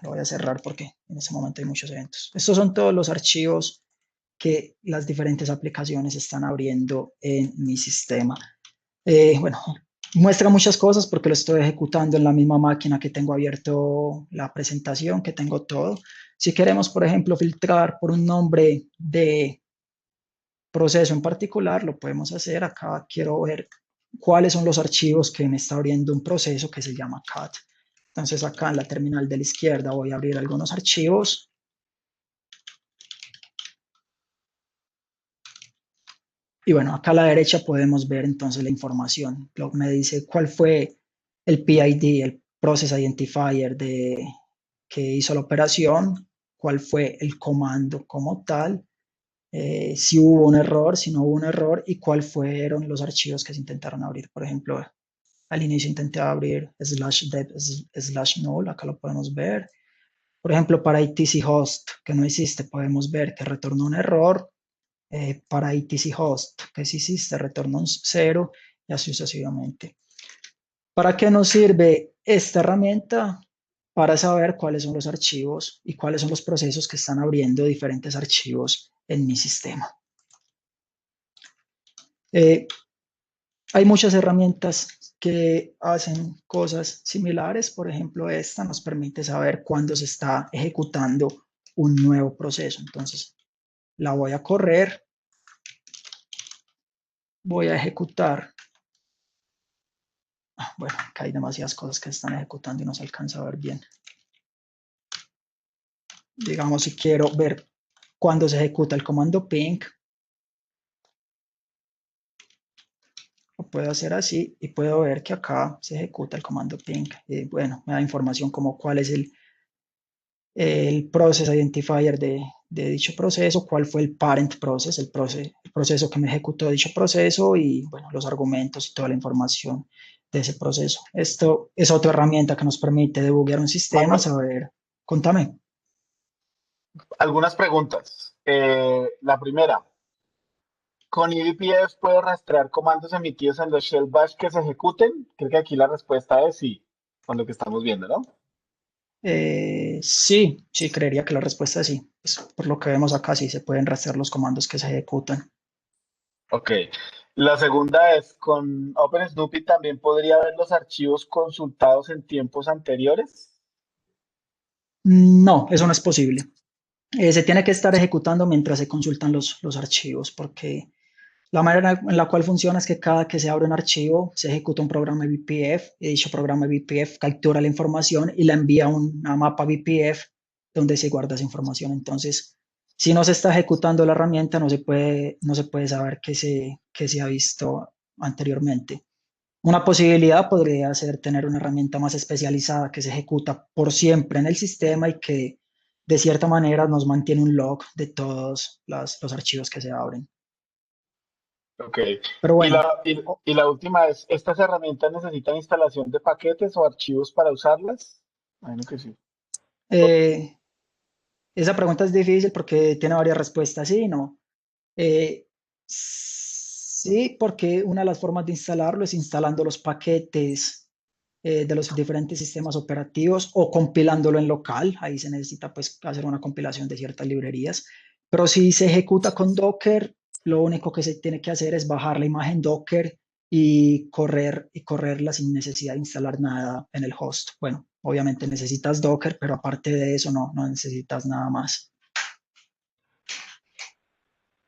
lo voy a cerrar porque en este momento hay muchos eventos. Estos son todos los archivos que las diferentes aplicaciones están abriendo en mi sistema. Bueno, muestra muchas cosas porque lo estoy ejecutando en la misma máquina que tengo abierto la presentación, que tengo todo. Si queremos, por ejemplo, filtrar por un nombre de proceso en particular, lo podemos hacer. Acá quiero ver cuáles son los archivos que me está abriendo un proceso que se llama cat. Entonces acá en la terminal de la izquierda voy a abrir algunos archivos. Y bueno, acá a la derecha podemos ver entonces la información. Me dice cuál fue el PID, el Process Identifier que hizo la operación, cuál fue el comando como tal, si hubo un error, si no hubo un error y cuáles fueron los archivos que se intentaron abrir. Por ejemplo, al inicio intenté abrir /dev/null, acá lo podemos ver. Por ejemplo, para etc host, que no existe, podemos ver que retornó un error. Para etc host, que sí existe, retornó un 0 y así sucesivamente. ¿Para qué nos sirve esta herramienta? Para saber cuáles son los archivos y cuáles son los procesos que están abriendo diferentes archivos en mi sistema. Hay muchas herramientas que hacen cosas similares. Por ejemplo, esta nos permite saber cuándo se está ejecutando un nuevo proceso. Entonces, la voy a correr, voy a ejecutar. Bueno, acá hay demasiadas cosas que se están ejecutando y no se alcanza a ver bien. Digamos, si quiero ver cuándo se ejecuta el comando ping, lo puedo hacer así y puedo ver que acá se ejecuta el comando ping. Y bueno, me da información como cuál es el process identifier de dicho proceso, cuál fue el parent process, el proceso que me ejecutó dicho proceso y bueno, los argumentos y toda la información de ese proceso. Esto es otra herramienta que nos permite debuguear un sistema, Manuel, saber, contame. algunas preguntas. La primera, ¿con eBPF puedo rastrear comandos emitidos en los shell bash que se ejecuten? Creo que aquí la respuesta es sí, con lo que estamos viendo, ¿no? Sí, creería que la respuesta es sí. Pues, por lo que vemos acá, sí se pueden rastrear los comandos que se ejecutan. Ok. La segunda es, ¿con OpenSnoopy también podría ver los archivos consultados en tiempos anteriores? No, eso no es posible. Se tiene que estar ejecutando mientras se consultan los archivos, porque la manera en la cual funciona es que cada que se abre un archivo, se ejecuta un programa BPF y dicho programa BPF captura la información y la envía a una mapa BPF donde se guarda esa información. Entonces, si no se está ejecutando la herramienta, no se puede saber qué se ha visto anteriormente. Una posibilidad podría ser tener una herramienta más especializada que se ejecuta por siempre en el sistema y que de cierta manera nos mantiene un log de todos los archivos que se abren. Ok. Pero Y bueno, la última es, ¿estas herramientas necesitan instalación de paquetes o archivos para usarlas? Bueno, que sí. eh, esa pregunta es difícil porque tiene varias respuestas, sí y no. Sí, porque una de las formas de instalarlo es instalando los paquetes de los diferentes sistemas operativos o compilándolo en local. Ahí se necesita pues hacer una compilación de ciertas librerías. Pero si se ejecuta con Docker, lo único que se tiene que hacer es bajar la imagen Docker y correrla sin necesidad de instalar nada en el host. Bueno, obviamente necesitas Docker, pero aparte de eso no necesitas nada más.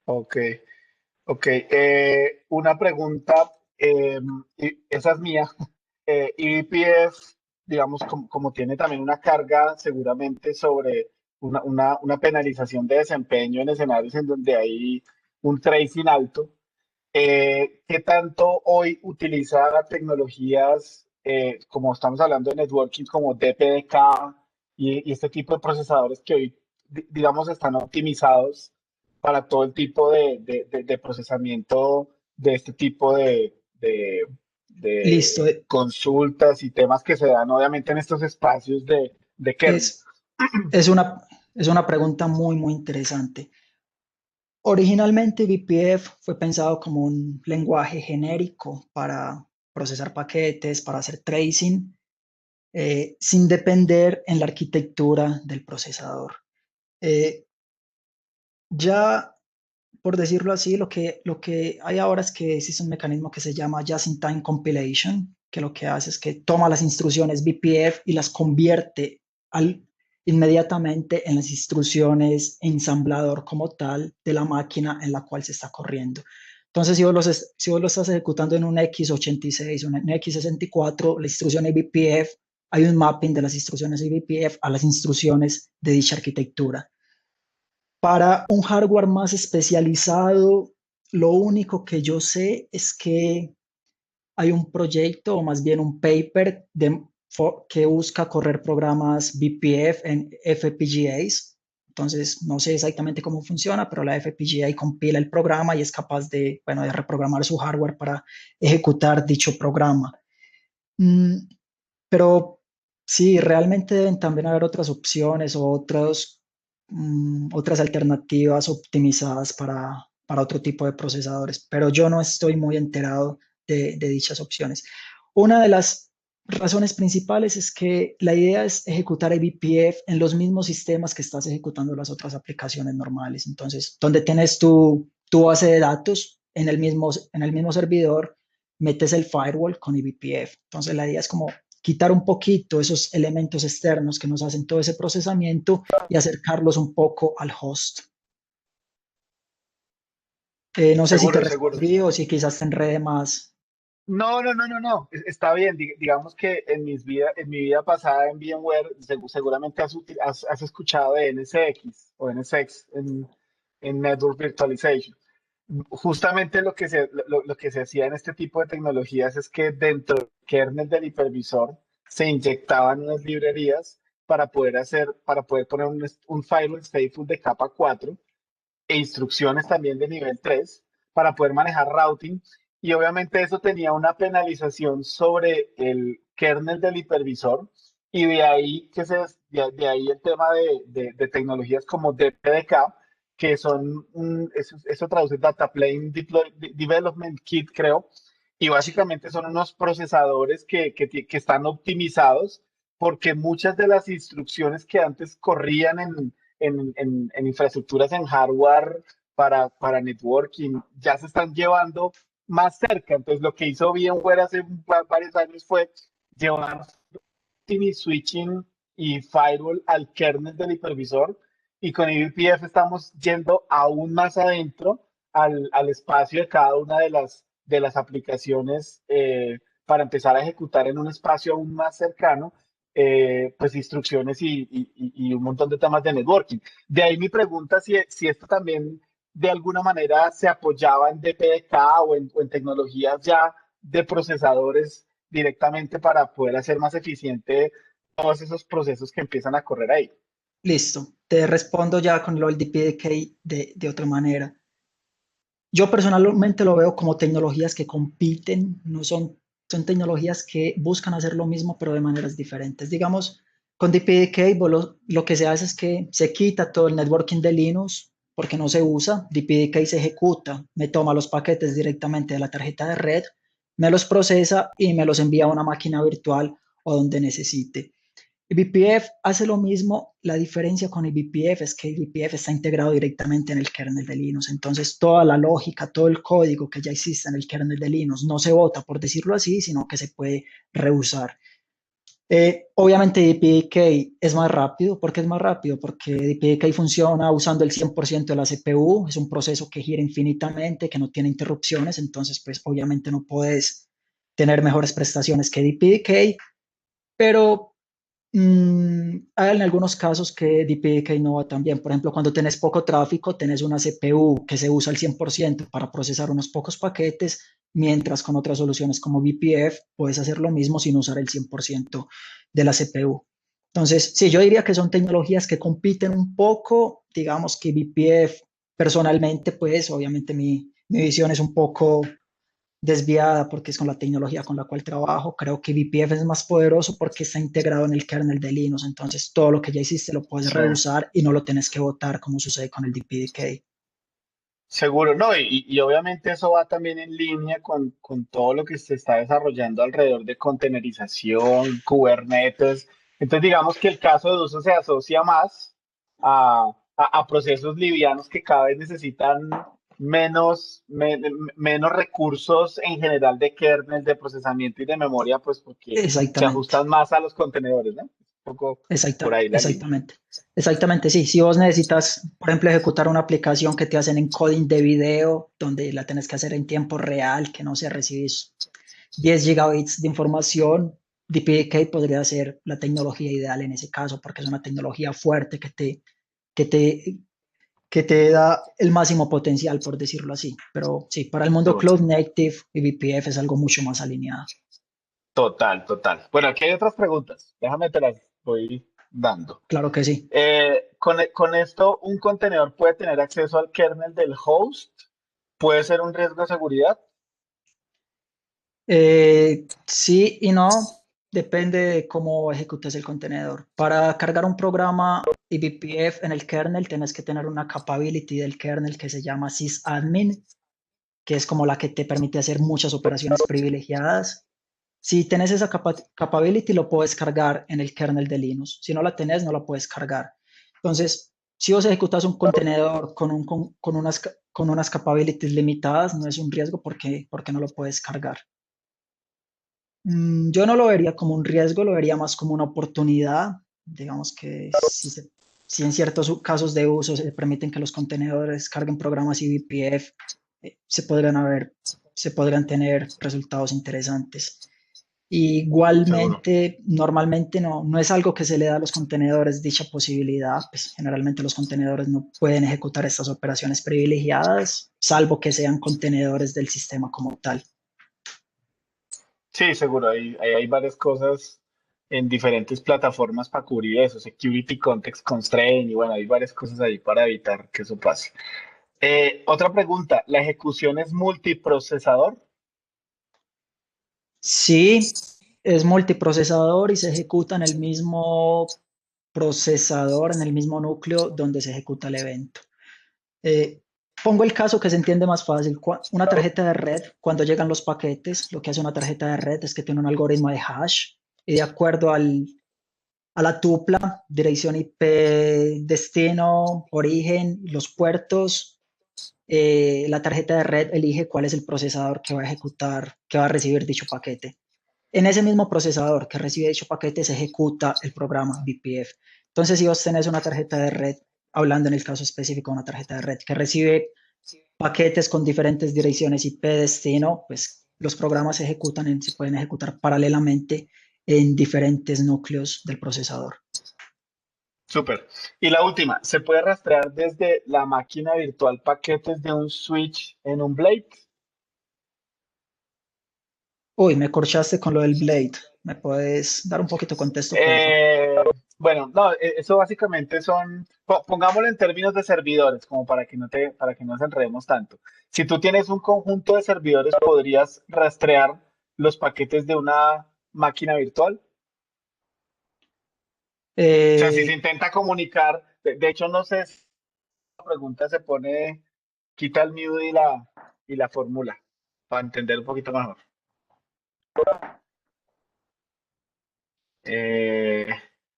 Ok, ok. Una pregunta, y esa es mía. eBPF, digamos, como tiene también una carga seguramente sobre una penalización de desempeño en escenarios en donde hay un tracing alto, ¿qué tanto hoy utiliza tecnologías, como estamos hablando de networking, como DPDK y este tipo de procesadores que hoy, digamos, están optimizados para todo el tipo de procesamiento de este tipo Listo. de consultas y temas que se dan obviamente en estos espacios de kernel? Es, es una, es una pregunta muy, muy interesante. Originalmente BPF fue pensado como un lenguaje genérico para procesar paquetes, para hacer tracing, sin depender en la arquitectura del procesador. Eh, ya, por decirlo así, lo que hay ahora es que existe un mecanismo que se llama Just-in-Time Compilation, que lo que hace es que toma las instrucciones BPF y las convierte inmediatamente en las instrucciones ensamblador como tal de la máquina en la cual se está corriendo. Entonces, si vos lo estás ejecutando en un x86 o en un x64, la instrucción BPF, hay un mapping de las instrucciones BPF a las instrucciones de dicha arquitectura. Para un hardware más especializado, lo único que yo sé es que hay un proyecto o más bien un paper que busca correr programas BPF en FPGAs. Entonces, no sé exactamente cómo funciona, pero la FPGA compila el programa y es capaz de, bueno, de reprogramar su hardware para ejecutar dicho programa. Mm, pero sí, realmente deben también haber otras opciones o otras alternativas optimizadas para otro tipo de procesadores, pero yo no estoy muy enterado de dichas opciones. Una de las razones principales es que la idea es ejecutar eBPF en los mismos sistemas que estás ejecutando las otras aplicaciones normales. Entonces, donde tienes tu base de datos en el mismo servidor, metes el firewall con eBPF. Entonces, la idea es como quitar un poquito esos elementos externos que nos hacen todo ese procesamiento y acercarlos un poco al host. No sé si te Seguro, seguro. respondí o si quizás te enrede más. No, no, no, no, no. Está bien. Digamos que en mi vida pasada en VMware, seguramente has escuchado de NSX o NSX en Network Virtualization. Justamente lo que se hacía en este tipo de tecnologías es que dentro del kernel del hipervisor se inyectaban unas librerías para poder poner un firewall stateful de capa 4 e instrucciones también de nivel 3 para poder manejar routing. Y obviamente eso tenía una penalización sobre el kernel del hipervisor. Y de ahí, de ahí el tema de tecnologías como DPDK, que son, eso traduce Data Plane Development Kit, creo. Y básicamente son unos procesadores que están optimizados porque muchas de las instrucciones que antes corrían en infraestructuras en hardware para networking, ya se están llevando más cerca. Entonces, lo que hizo VMware hace varios años fue llevar routing y switching y firewall al kernel del hipervisor. Y con eBPF estamos yendo aún más adentro al espacio de cada una de las aplicaciones para empezar a ejecutar en un espacio aún más cercano pues instrucciones y un montón de temas de networking. De ahí mi pregunta si esto también de alguna manera se apoyaba en DPDK o en tecnologías ya de procesadores directamente para poder hacer más eficiente todos esos procesos que empiezan a correr ahí. Listo, te respondo ya con lo del DPDK de otra manera. Yo personalmente lo veo como tecnologías que compiten, no son, son tecnologías que buscan hacer lo mismo, pero de maneras diferentes. Digamos, con DPDK lo que se hace es que se quita todo el networking de Linux porque no se usa. DPDK se ejecuta, me toma los paquetes directamente de la tarjeta de red, me los procesa y me los envía a una máquina virtual o donde necesite. eBPF hace lo mismo, la diferencia con eBPF es que eBPF está integrado directamente en el kernel de Linux, entonces toda la lógica, todo el código que ya existe en el kernel de Linux no se bota, por decirlo así, sino que se puede reusar. Obviamente DPDK es más rápido. ¿Por qué es más rápido? Porque DPDK funciona usando el 100% de la CPU, es un proceso que gira infinitamente, que no tiene interrupciones, entonces pues obviamente no puedes tener mejores prestaciones que DPDK, pero hay en algunos casos que DPDK no va tan bien. Por ejemplo, cuando tenés poco tráfico, tenés una CPU que se usa al 100% para procesar unos pocos paquetes, mientras con otras soluciones como VPF puedes hacer lo mismo sin usar el 100% de la CPU. Entonces, sí, yo diría que son tecnologías que compiten un poco. Digamos que VPF, personalmente, pues obviamente mi visión es un poco desviada porque es con la tecnología con la cual trabajo. Creo que VPF es más poderoso porque está integrado en el kernel de Linux, entonces todo lo que ya hiciste lo puedes Sí. reusar y no lo tienes que botar como sucede con el DPDK. Seguro, no, y obviamente eso va también en línea con todo lo que se está desarrollando alrededor de containerización, Kubernetes. Entonces, digamos que el caso de uso se asocia más a procesos livianos que cada vez necesitan menos recursos en general de kernel, de procesamiento y de memoria, pues porque se Exactamente. ajustan más a los contenedores, ¿no? Un poco por ahí la línea. Exactamente. Exactamente, sí. Si vos necesitas, por ejemplo, ejecutar una aplicación que te hacen encoding de video, donde la tenés que hacer en tiempo real, que no se recibís 10 gigabits de información, DPDK podría ser la tecnología ideal en ese caso, porque es una tecnología fuerte que te, que te da el máximo potencial, por decirlo así. Pero sí, para el mundo Cloud Native, VPF es algo mucho más alineado. Total, total. Bueno, aquí hay otras preguntas. Déjame te las voy dando. Claro que sí. Con esto, ¿un contenedor puede tener acceso al kernel del host? ¿Puede ser un riesgo de seguridad? Sí y no, depende de cómo ejecutes el contenedor. Para cargar un programa eBPF en el kernel, tienes que tener una capability del kernel que se llama sysadmin, que es como la que te permite hacer muchas operaciones privilegiadas. Si tenés esa capability, lo puedes cargar en el kernel de Linux. Si no la tenés, no la puedes cargar. Entonces, si vos ejecutas un contenedor con unas capabilities limitadas, no es un riesgo porque no lo puedes cargar. Yo no lo vería como un riesgo, lo vería más como una oportunidad. Digamos que si en ciertos casos de uso se permiten que los contenedores carguen programas eBPF, se podrían tener resultados interesantes. Seguro. Igualmente, normalmente no es algo que se le da a los contenedores dicha posibilidad, pues generalmente los contenedores no pueden ejecutar estas operaciones privilegiadas, salvo que sean contenedores del sistema como tal. Sí, seguro. Hay varias cosas en diferentes plataformas para cubrir eso. Security Context Constraint y bueno, hay varias cosas ahí para evitar que eso pase. Otra pregunta. ¿La ejecución es multiprocesador? Sí, es multiprocesador y se ejecuta en el mismo procesador, en el mismo núcleo donde se ejecuta el evento. Eh, Pongo el caso que se entiende más fácil. Una tarjeta de red, cuando llegan los paquetes, lo que hace una tarjeta de red es que tiene un algoritmo de hash y de acuerdo a la tupla, dirección IP, destino, origen, los puertos, la tarjeta de red elige cuál es el procesador que va a ejecutar, que va a recibir dicho paquete. En ese mismo procesador que recibe dicho paquete se ejecuta el programa BPF. Entonces, si vos tenés una tarjeta de red, hablando en el caso específico de una tarjeta de red que recibe paquetes con diferentes direcciones IP de destino, pues los programas se pueden ejecutar paralelamente en diferentes núcleos del procesador. Súper. Y la última, ¿se puede rastrear desde la máquina virtual paquetes de un switch en un Blade? Uy, me corchaste con lo del Blade. ¿Me puedes dar un poquito de contexto, porfa? Eh, bueno, no, eso básicamente pongámoslo en términos de servidores, como para que no nos enredemos tanto. Si tú tienes un conjunto de servidores, ¿podrías rastrear los paquetes de una máquina virtual? O sea, si se Eh, intenta comunicar, de hecho, no sé si la pregunta se pone, quita el mute y la fórmula, para entender un poquito mejor. Eh,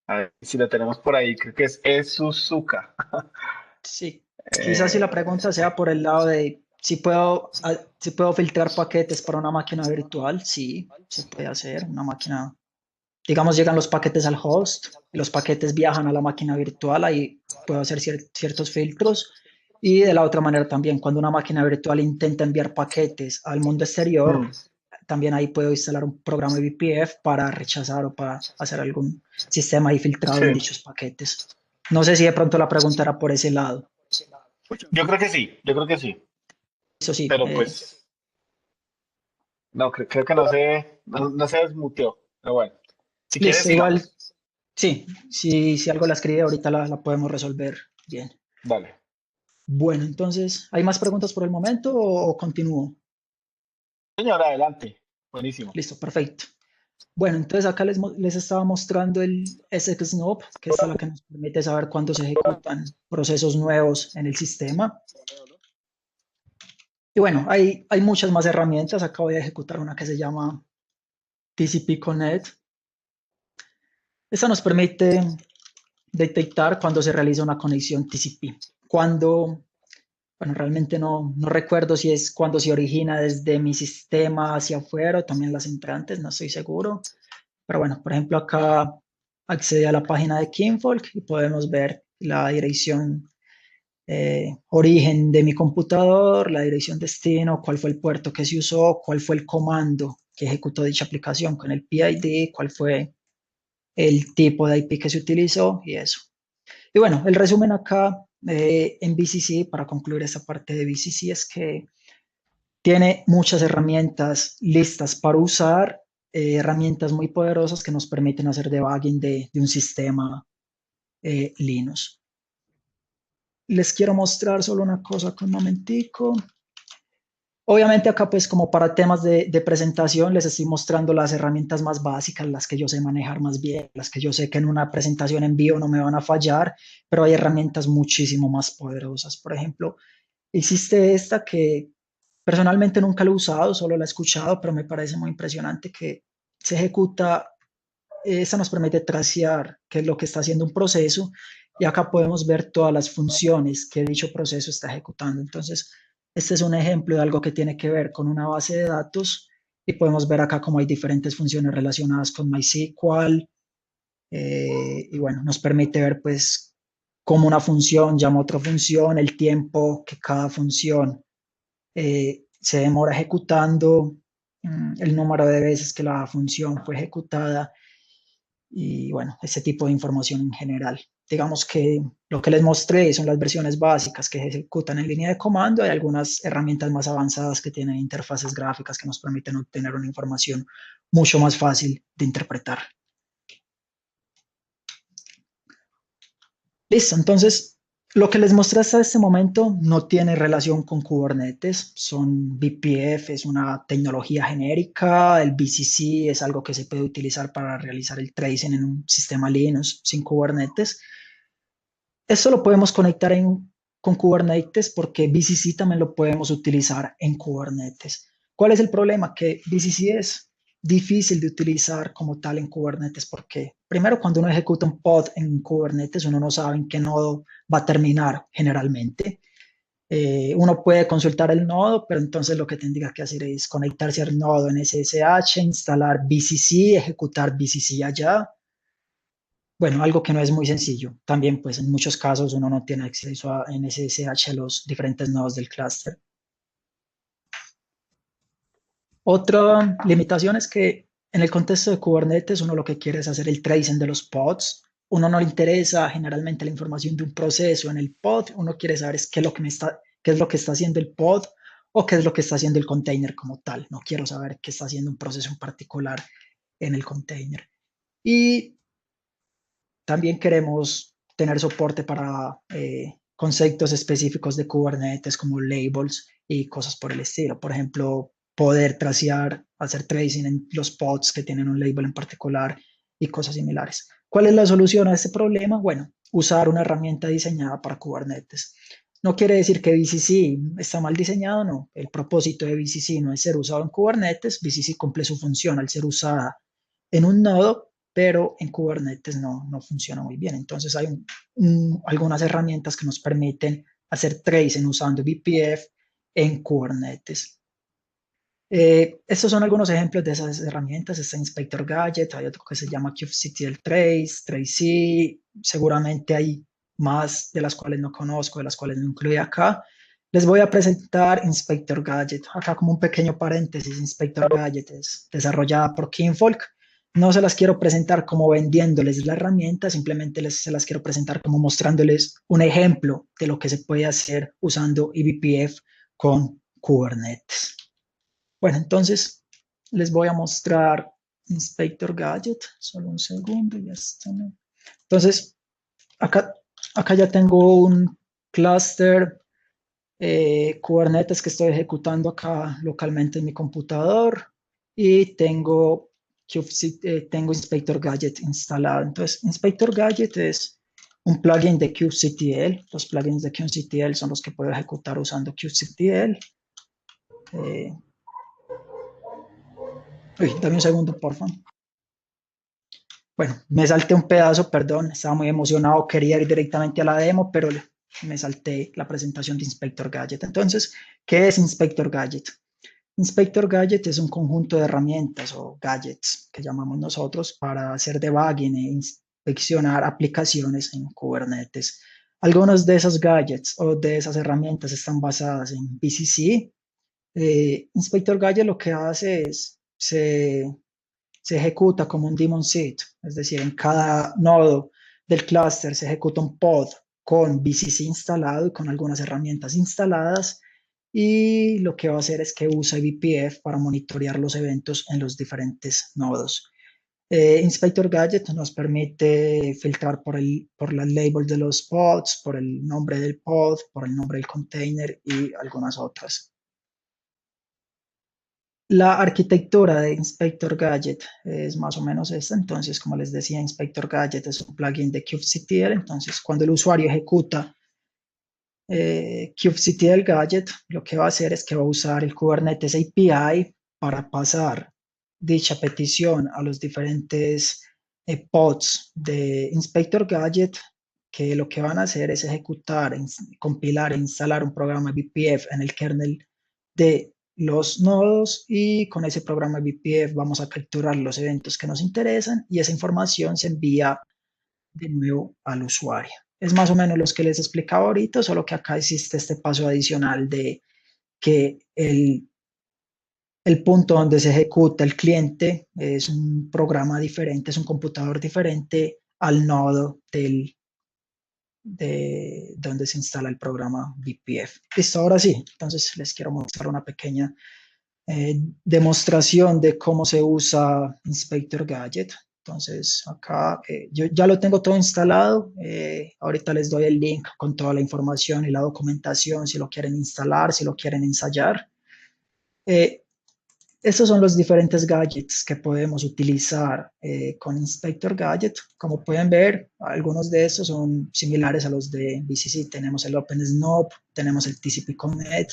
a ver si lo tenemos por ahí, creo que es Suzuka. sí, quizás si la Eh, pregunta sea por el lado de si puedo filtrar paquetes para una máquina virtual, sí, se puede hacer. Una máquina, digamos, llegan los paquetes al host y los paquetes viajan a la máquina virtual, ahí puedo hacer ciertos filtros. Y de la otra manera también, cuando una máquina virtual intenta enviar paquetes al mundo exterior, mm, también ahí puedo instalar un programa de VPF para rechazar o para hacer algún sistema ahí filtrado en sí, dichos paquetes. No sé si de pronto la pregunta era por ese lado. yo creo que sí, Eso sí, pero pues, no, creo que no se desmuteó, pero bueno, si quieres, listo, igual, sigamos. sí, si algo la escribe ahorita la podemos resolver bien. Dale. Bueno, entonces, ¿hay más preguntas por el momento o continúo? Señora, adelante. Buenísimo. Listo, perfecto. Bueno, entonces acá les estaba mostrando el SXNOP, que es la que nos permite saber cuándo se ejecutan procesos nuevos en el sistema. Y bueno, hay muchas más herramientas. Acá voy a ejecutar una que se llama TCP Connect. Esta nos permite detectar cuando se realiza una conexión TCP. Bueno, realmente no recuerdo si es cuando se origina desde mi sistema hacia afuera o también las entrantes, no estoy seguro. Pero bueno, por ejemplo, acá accede a la página de Kinvolk y podemos ver la dirección origen de mi computador, la dirección destino, cuál fue el puerto que se usó, cuál fue el comando que ejecutó dicha aplicación con el PID, cuál fue el tipo de IP que se utilizó y eso. Y bueno, el resumen acá en VCC, para concluir esta parte de VCC, es que tiene muchas herramientas listas para usar, herramientas muy poderosas que nos permiten hacer debugging de un sistema Linux. Les quiero mostrar solo una cosa con un momentico. Obviamente acá pues como para temas de presentación les estoy mostrando las herramientas más básicas, las que yo sé manejar más bien, las que yo sé que en una presentación en vivo no me van a fallar, pero hay herramientas muchísimo más poderosas. Por ejemplo, existe esta que personalmente nunca la he usado, solo la he escuchado, pero me parece muy impresionante que se ejecuta. Esta nos permite tracear qué es lo que está haciendo un proceso y acá podemos ver todas las funciones que dicho proceso está ejecutando. Entonces, este es un ejemplo de algo que tiene que ver con una base de datos y podemos ver acá cómo hay diferentes funciones relacionadas con MySQL. Y bueno, nos permite ver pues cómo una función llama a otra función, el tiempo que cada función se demora ejecutando, el número de veces que la función fue ejecutada y bueno, ese tipo de información en general. Digamos que lo que les mostré son las versiones básicas que se ejecutan en línea de comando. Hay algunas herramientas más avanzadas que tienen interfaces gráficas que nos permiten obtener una información mucho más fácil de interpretar. Listo, entonces lo que les mostré hasta este momento no tiene relación con Kubernetes, son BPF, es una tecnología genérica, el BCC es algo que se puede utilizar para realizar el tracing en un sistema Linux sin Kubernetes. Esto lo podemos conectar con Kubernetes porque BCC también lo podemos utilizar en Kubernetes. ¿Cuál es el problema? Que BCC es difícil de utilizar como tal en Kubernetes porque primero cuando uno ejecuta un pod en Kubernetes uno no sabe en qué nodo va a terminar generalmente. Uno puede consultar el nodo, pero entonces lo que tendría que hacer es conectarse al nodo en SSH, instalar BCC, ejecutar BCC allá. Bueno, algo que no es muy sencillo. También, pues, en muchos casos uno no tiene acceso en SSH a los diferentes nodos del clúster. Otra limitación es que en el contexto de Kubernetes uno lo que quiere es hacer el tracing de los pods. Uno no le interesa generalmente la información de un proceso en el pod. Uno quiere saber qué es lo que qué es lo que está haciendo el pod o qué es lo que está haciendo el container como tal. No quiero saber qué está haciendo un proceso en particular en el container. Y también queremos tener soporte para conceptos específicos de Kubernetes como labels y cosas por el estilo. Por ejemplo, poder tracear, hacer tracing en los pods que tienen un label en particular y cosas similares. ¿Cuál es la solución a este problema? Bueno, usar una herramienta diseñada para Kubernetes. No quiere decir que BCC está mal diseñado, no. El propósito de BCC no es ser usado en Kubernetes. BCC cumple su función al ser usada en un nodo, pero en Kubernetes no funciona muy bien. Entonces hay algunas herramientas que nos permiten hacer tracing usando BPF en Kubernetes. Estos son algunos ejemplos de esas herramientas. Está Inspector Gadget, hay otro que se llama kubectl Trace, Tracee, seguramente hay más de las cuales no conozco, de las cuales no incluí acá. Les voy a presentar Inspector Gadget. Acá como un pequeño paréntesis, Inspector Gadget es desarrollada por Kinvolk. No se las quiero presentar como vendiéndoles la herramienta, simplemente se las quiero presentar como mostrándoles un ejemplo de lo que se puede hacer usando eBPF con Kubernetes. Bueno, entonces les voy a mostrar Inspector Gadget. Solo un segundo, ya está. Entonces, acá ya tengo un clúster Kubernetes que estoy ejecutando acá localmente en mi computador y tengo Inspector Gadget instalado. Entonces, Inspector Gadget es un plugin de kubectl. Los plugins de kubectl son los que puedo ejecutar usando kubectl. Dame un segundo, por favor. Bueno, me salté un pedazo, perdón, estaba muy emocionado, quería ir directamente a la demo, pero me salté la presentación de Inspector Gadget. Entonces, ¿qué es Inspector Gadget? Inspector Gadget es un conjunto de herramientas o gadgets que llamamos nosotros para hacer debugging e inspeccionar aplicaciones en Kubernetes. Algunos de esos gadgets o de esas herramientas están basadas en BCC. Inspector Gadget lo que hace es se ejecuta como un daemon seed, es decir, en cada nodo del clúster se ejecuta un pod con BCC instalado y con algunas herramientas instaladas, y lo que va a hacer es que usa eBPF para monitorear los eventos en los diferentes nodos. Inspector Gadget nos permite filtrar por las labels de los pods, por el nombre del pod, por el nombre del container y algunas otras. La arquitectura de Inspector Gadget es más o menos esta. Entonces, como les decía, Inspector Gadget es un plugin de kubectl. Entonces, cuando el usuario ejecuta kubectl Gadget, lo que va a hacer es que va a usar el Kubernetes API para pasar dicha petición a los diferentes pods de Inspector Gadget, que lo que van a hacer es ejecutar, compilar e instalar un programa BPF en el kernel de los nodos y con ese programa BPF vamos a capturar los eventos que nos interesan y esa información se envía de nuevo al usuario. Es más o menos lo que les explicaba ahorita, solo que acá existe este paso adicional de que el punto donde se ejecuta el cliente es un programa diferente, es un computador diferente al nodo de donde se instala el programa BPF. Listo, ahora sí, entonces les quiero mostrar una pequeña demostración de cómo se usa Inspector Gadget. Entonces acá yo ya lo tengo todo instalado. Ahorita les doy el link con toda la información y la documentación si lo quieren instalar, si lo quieren ensayar. Estos son los diferentes gadgets que podemos utilizar con Inspector Gadget. Como pueden ver, algunos de estos son similares a los de VCC. Tenemos el OpenSNOP, tenemos el TCP Connect,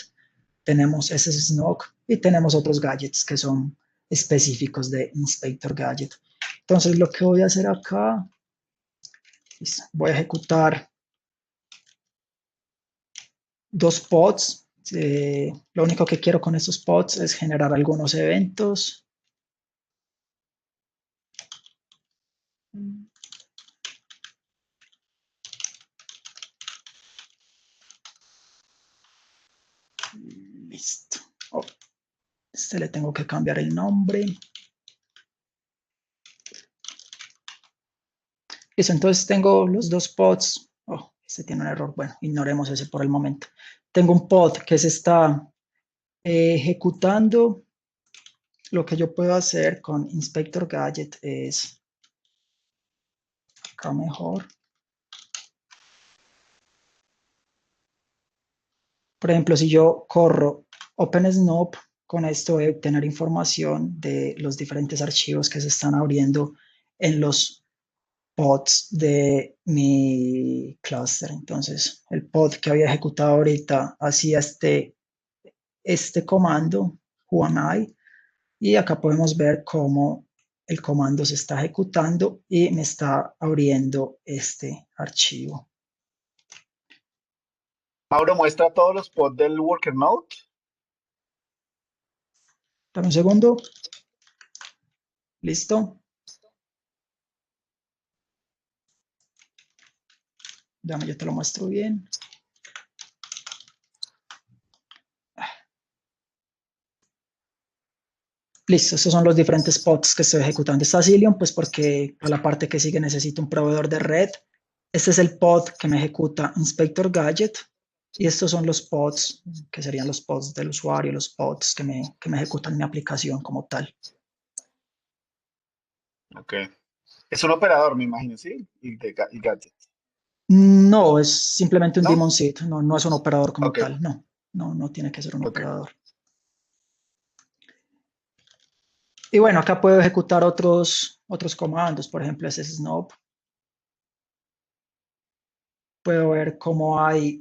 tenemos SSNOC y tenemos otros gadgets que son específicos de Inspector Gadget. Entonces, lo que voy a hacer acá es voy a ejecutar dos pods. Lo único que quiero con estos pods es generar algunos eventos. Listo. Oh, le tengo que cambiar el nombre. Listo, entonces tengo los dos pods. Oh, este tiene un error. Bueno, ignoremos ese por el momento. Tengo un pod que se está ejecutando. Lo que yo puedo hacer con Inspector Gadget es acá mejor. Por ejemplo, si yo corro OpenSNOP, con esto voy a obtener información de los diferentes archivos que se están abriendo en los pods de mi cluster. Entonces, el pod que había ejecutado ahorita hacía este comando, whoami, y acá podemos ver cómo el comando se está ejecutando y me está abriendo este archivo. Mauro, muestra todos los pods del worker node. Dame un segundo. ¿Listo? Dame, yo te lo muestro bien. Listo, estos son los diferentes pods que estoy ejecutando. Está Cilium, pues porque para la parte que sigue necesito un proveedor de red. Este es el pod que me ejecuta Inspector Gadget. Y estos son los pods, que serían los pods del usuario, los pods que me ejecutan mi aplicación como tal. Ok. Es un operador, me imagino, ¿sí? Y gadget. No, es simplemente un ¿No? daemon seed, no es un operador como Ok. tal, no tiene que ser un Ok. operador. Y bueno, acá puedo ejecutar otros comandos, por ejemplo, SSNOP. Puedo ver cómo hay,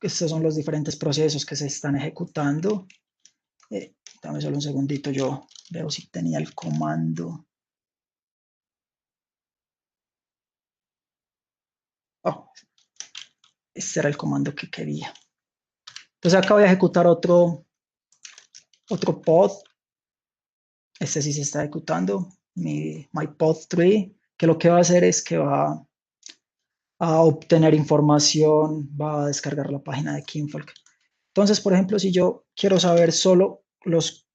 estos son los diferentes procesos que se están ejecutando. Dame solo un segundito, yo veo si tenía el comando. Oh, este era el comando que quería. Entonces acá voy a ejecutar otro pod. Este sí se está ejecutando, my pod 3, que lo que va a hacer es que va a obtener información, va a descargar la página de Kinfolk. Entonces, por ejemplo, si yo quiero saber solo los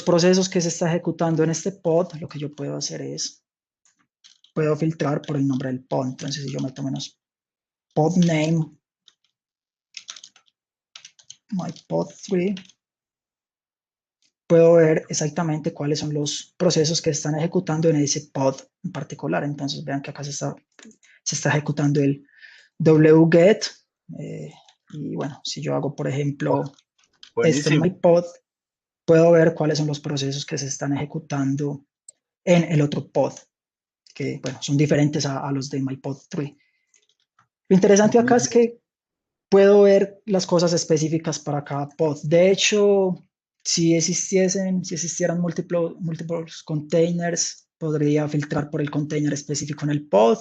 procesos que se está ejecutando en este pod, lo que yo puedo hacer es, puedo filtrar por el nombre del pod. Entonces, si yo meto menos pod name, my pod 3, puedo ver exactamente cuáles son los procesos que están ejecutando en ese pod en particular. Entonces, vean que acá se está ejecutando el wget. Y bueno, si yo hago, por ejemplo, este en my Buenísimo. pod, puedo ver cuáles son los procesos que se están ejecutando en el otro pod, que bueno, son diferentes a los de my pod 3. Lo interesante acá es que puedo ver las cosas específicas para cada pod. De hecho, si existieran múltiples containers, podría filtrar por el container específico en el pod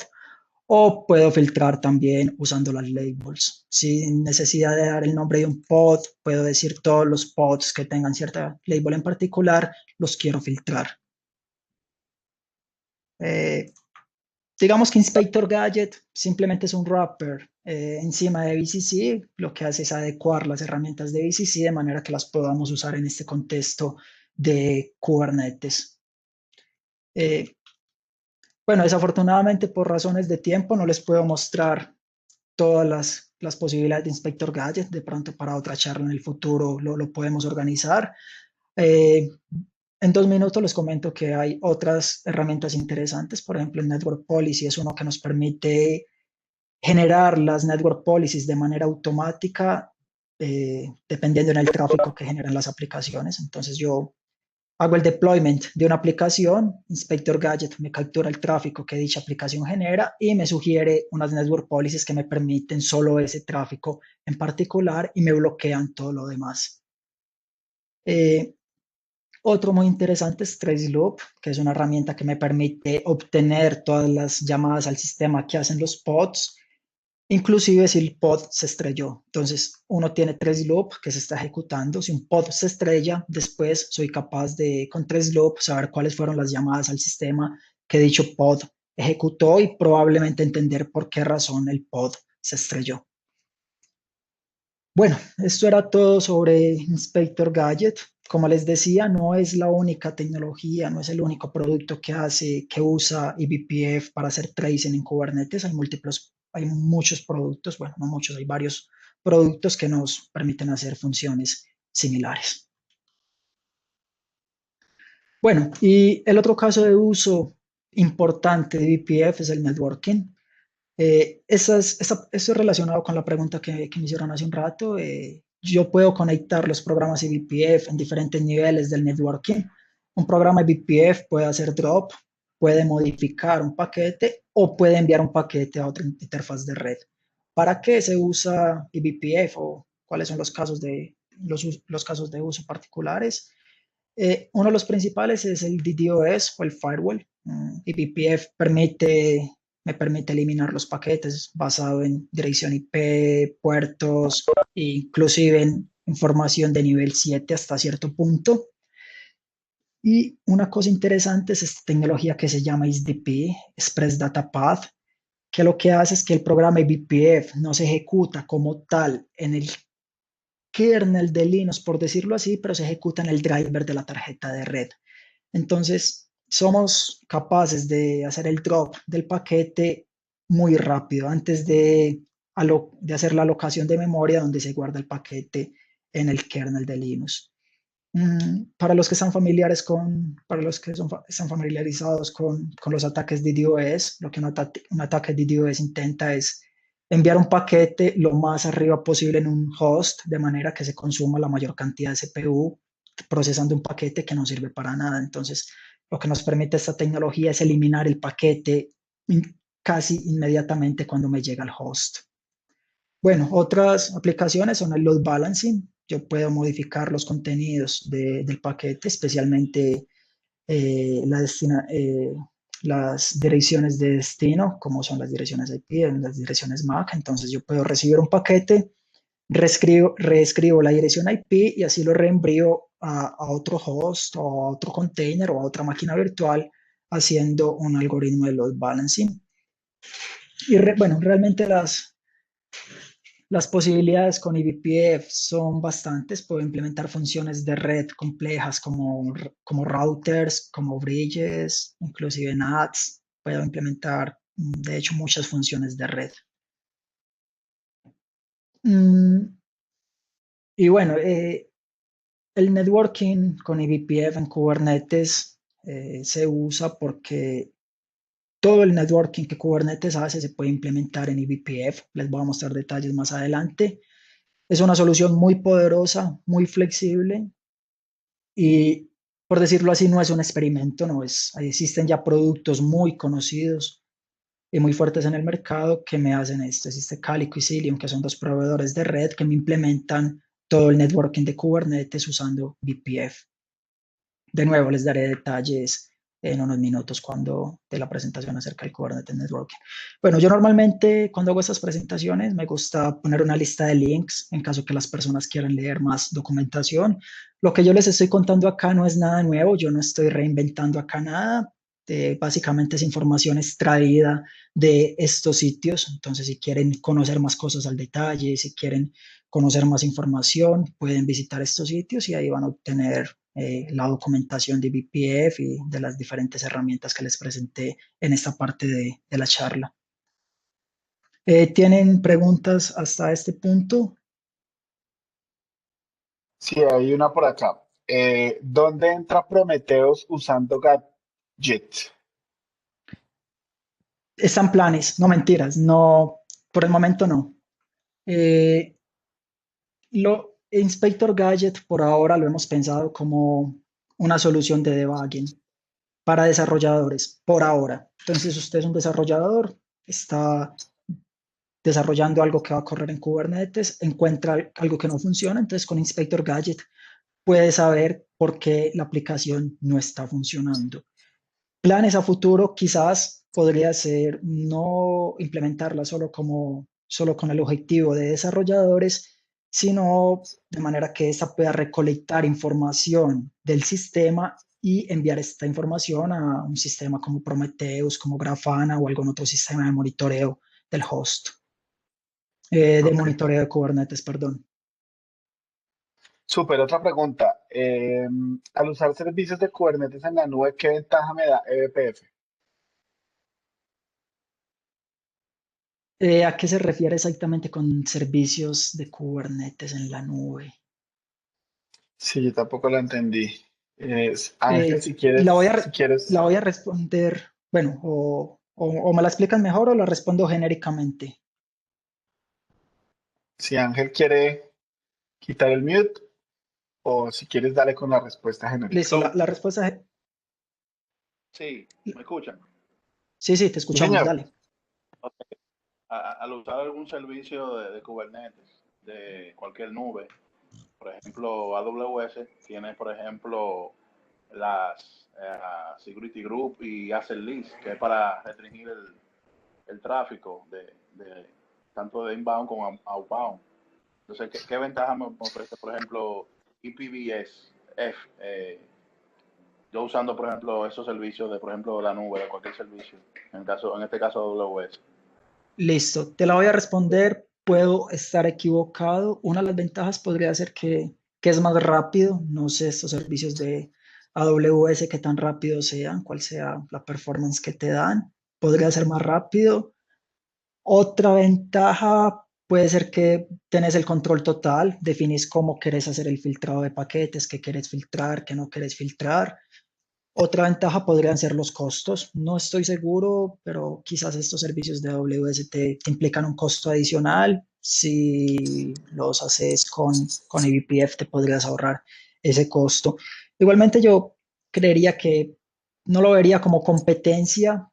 o puedo filtrar también usando las labels. Sin necesidad de dar el nombre de un pod, puedo decir todos los pods que tengan cierta label en particular, los quiero filtrar. Digamos que Inspector Gadget simplemente es un wrapper encima de VCC. Lo que hace es adecuar las herramientas de VCC de manera que las podamos usar en este contexto de Kubernetes. Bueno, desafortunadamente por razones de tiempo no les puedo mostrar todas las posibilidades de Inspector Gadget. De pronto para otra charla en el futuro lo podemos organizar. En 2 minutos les comento que hay otras herramientas interesantes. Por ejemplo, el Network Policy es uno que nos permite generar las Network Policies de manera automática dependiendo del tráfico que generan las aplicaciones. Entonces yo hago el deployment de una aplicación, Inspector Gadget me captura el tráfico que dicha aplicación genera y me sugiere unas Network Policies que me permiten solo ese tráfico en particular y me bloquean todo lo demás. Otro muy interesante es Traceloop, que es una herramienta que me permite obtener todas las llamadas al sistema que hacen los pods, inclusive si el pod se estrelló. Entonces, uno tiene Traceloop que se está ejecutando. Si un pod se estrella, después soy capaz de, con Traceloop, saber cuáles fueron las llamadas al sistema que dicho pod ejecutó y probablemente entender por qué razón el pod se estrelló. Bueno, esto era todo sobre Inspector Gadget. Como les decía, no es la única tecnología, no es el único producto que usa eBPF para hacer tracing en Kubernetes. Hay muchos productos, bueno, no muchos, hay varios productos que nos permiten hacer funciones similares. Bueno, y el otro caso de uso importante de eBPF es el networking. Eso es relacionado con la pregunta que me hicieron hace un rato. Yo puedo conectar los programas eBPF en diferentes niveles del networking. Un programa eBPF puede hacer drop, puede modificar un paquete o puede enviar un paquete a otra interfaz de red. ¿Para qué se usa eBPF o cuáles son los casos los casos de uso particulares? Uno de los principales es el DDoS o el firewall. eBPF me permite eliminar los paquetes basado en dirección IP, puertos, inclusive en información de nivel 7 hasta cierto punto. Y una cosa interesante es esta tecnología que se llama SDP, Express Data Path, que lo que hace es que el programa eBPF no se ejecuta como tal en el kernel de Linux, por decirlo así, pero se ejecuta en el driver de la tarjeta de red. Entonces, somos capaces de hacer el drop del paquete muy rápido antes de hacer la alocación de memoria donde se guarda el paquete en el kernel de Linux. Para los que están están familiarizados con los ataques de DDoS, lo que un ataque de DDoS intenta es enviar un paquete lo más arriba posible en un host, de manera que se consuma la mayor cantidad de CPU procesando un paquete que no sirve para nada. Entonces, lo que nos permite esta tecnología es eliminar el paquete casi inmediatamente cuando me llega al host. Bueno, otras aplicaciones son el load balancing. Yo puedo modificar los contenidos del paquete, especialmente las direcciones de destino, como son las direcciones IP, las direcciones MAC. Entonces yo puedo recibir un paquete, reescribo la dirección IP y así lo reenvío a otro host o a otro container o a otra máquina virtual haciendo un algoritmo de load balancing. Y bueno, realmente las posibilidades con eBPF son bastantes. Puedo implementar funciones de red complejas como routers, como bridges, inclusive NATs. Puedo implementar, de hecho, muchas funciones de red. Y bueno, el networking con eBPF en Kubernetes se usa porque todo el networking que Kubernetes hace se puede implementar en eBPF. Les voy a mostrar detalles más adelante. Es una solución muy poderosa, muy flexible y, por decirlo así, no es un experimento, existen ya productos muy conocidos y muy fuertes en el mercado que me hacen esto. Existe Calico y Cilium, que son dos proveedores de red que me implementan todo el networking de Kubernetes usando VPF. De nuevo, les daré detalles en unos minutos cuando de la presentación acerca del Kubernetes Networking. Bueno, yo normalmente cuando hago estas presentaciones me gusta poner una lista de links en caso que las personas quieran leer más documentación. Lo que yo les estoy contando acá no es nada nuevo, yo no estoy reinventando acá nada. Básicamente es información extraída de estos sitios. Entonces, si quieren conocer más cosas al detalle, si quieren conocer más información, pueden visitar estos sitios y ahí van a obtener la documentación de BPF y de las diferentes herramientas que les presenté en esta parte de la charla. ¿Tienen preguntas hasta este punto? Sí, hay una por acá. ¿Dónde entra Prometheus usando Gadget? Están planes, no mentiras, no, por el momento no. Eh, Inspector Gadget por ahora lo hemos pensado como una solución de debugging para desarrolladores, por ahora. Entonces, usted es un desarrollador, está desarrollando algo que va a correr en Kubernetes, encuentra algo que no funciona, entonces con Inspector Gadget puede saber por qué la aplicación no está funcionando. Planes a futuro quizás podría ser no implementarla solo con el objetivo de desarrolladores, sino de manera que ésta pueda recolectar información del sistema y enviar esta información a un sistema como Prometheus, como Grafana o algún otro sistema de monitoreo del host, de Ok. monitoreo de Kubernetes, perdón. Súper, otra pregunta. Al usar servicios de Kubernetes en la nube, ¿qué ventaja me da eBPF? ¿A qué se refiere exactamente con servicios de Kubernetes en la nube? Sí, yo tampoco lo entendí. Ángel, Eh, la voy a, si la quieres, voy a responder, bueno, o me la explican mejor o la respondo genéricamente. si Ángel quiere quitar el mute o si quieres darle con la respuesta genérica. Listo, la respuesta es Sí, ¿me escuchan? sí, sí, te Sí, escuchamos, señor. dale. Al usar algún servicio de Kubernetes, de cualquier nube, por ejemplo, AWS tiene, por ejemplo, las Security Group y Asset List, que es para restringir el tráfico tanto de inbound como outbound. Entonces, ¿qué ventaja me ofrece, por ejemplo, EPBS, yo usando, por ejemplo, esos servicios de, por ejemplo, la nube, de cualquier servicio, en este caso AWS? Listo, te la voy a responder. Puedo estar equivocado. Una de las ventajas podría ser que es más rápido. No sé estos servicios de AWS qué tan rápido sean, cuál sea la performance que te dan. Podría ser más rápido. Otra ventaja puede ser que tenés el control total, definís cómo querés hacer el filtrado de paquetes, qué querés filtrar, qué no querés filtrar. Otra ventaja podrían ser los costos. No estoy seguro, pero quizás estos servicios de AWS te implican un costo adicional. Si los haces con eBPF, te podrías ahorrar ese costo. Igualmente, yo creería que no lo vería como competencia.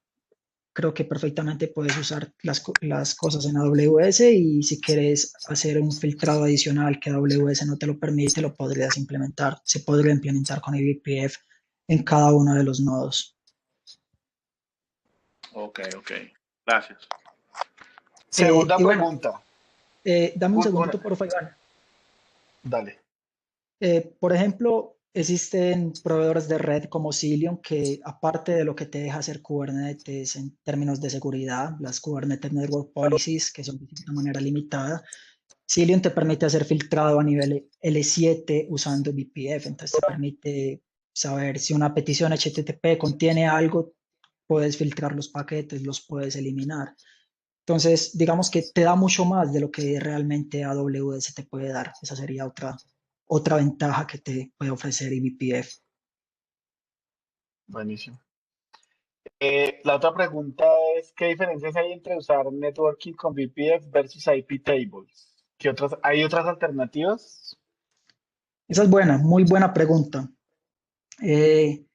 Creo que perfectamente puedes usar las cosas en AWS y si quieres hacer un filtrado adicional que AWS no te lo permite, lo podrías implementar. Se podría implementar con eBPF en cada uno de los nodos. Ok, gracias. Segunda Y bueno, pregunta. dame un Una, segundito, por favor. dale. Por ejemplo, existen proveedores de red como Cilium que aparte de lo que te deja hacer Kubernetes en términos de seguridad, las Kubernetes Network Policies, que son de cierta manera limitada, Cilium te permite hacer filtrado a nivel L7 usando VPF, entonces te permite saber si una petición HTTP contiene algo, puedes filtrar los paquetes, los puedes eliminar. Entonces, digamos que te da mucho más de lo que realmente AWS te puede dar. Esa sería otra ventaja que te puede ofrecer eBPF. Buenísimo. La otra pregunta es, ¿qué diferencias hay entre usar networking con VPF versus IP tables? ¿Hay otras alternativas? Esa es buena, muy buena pregunta. Eh,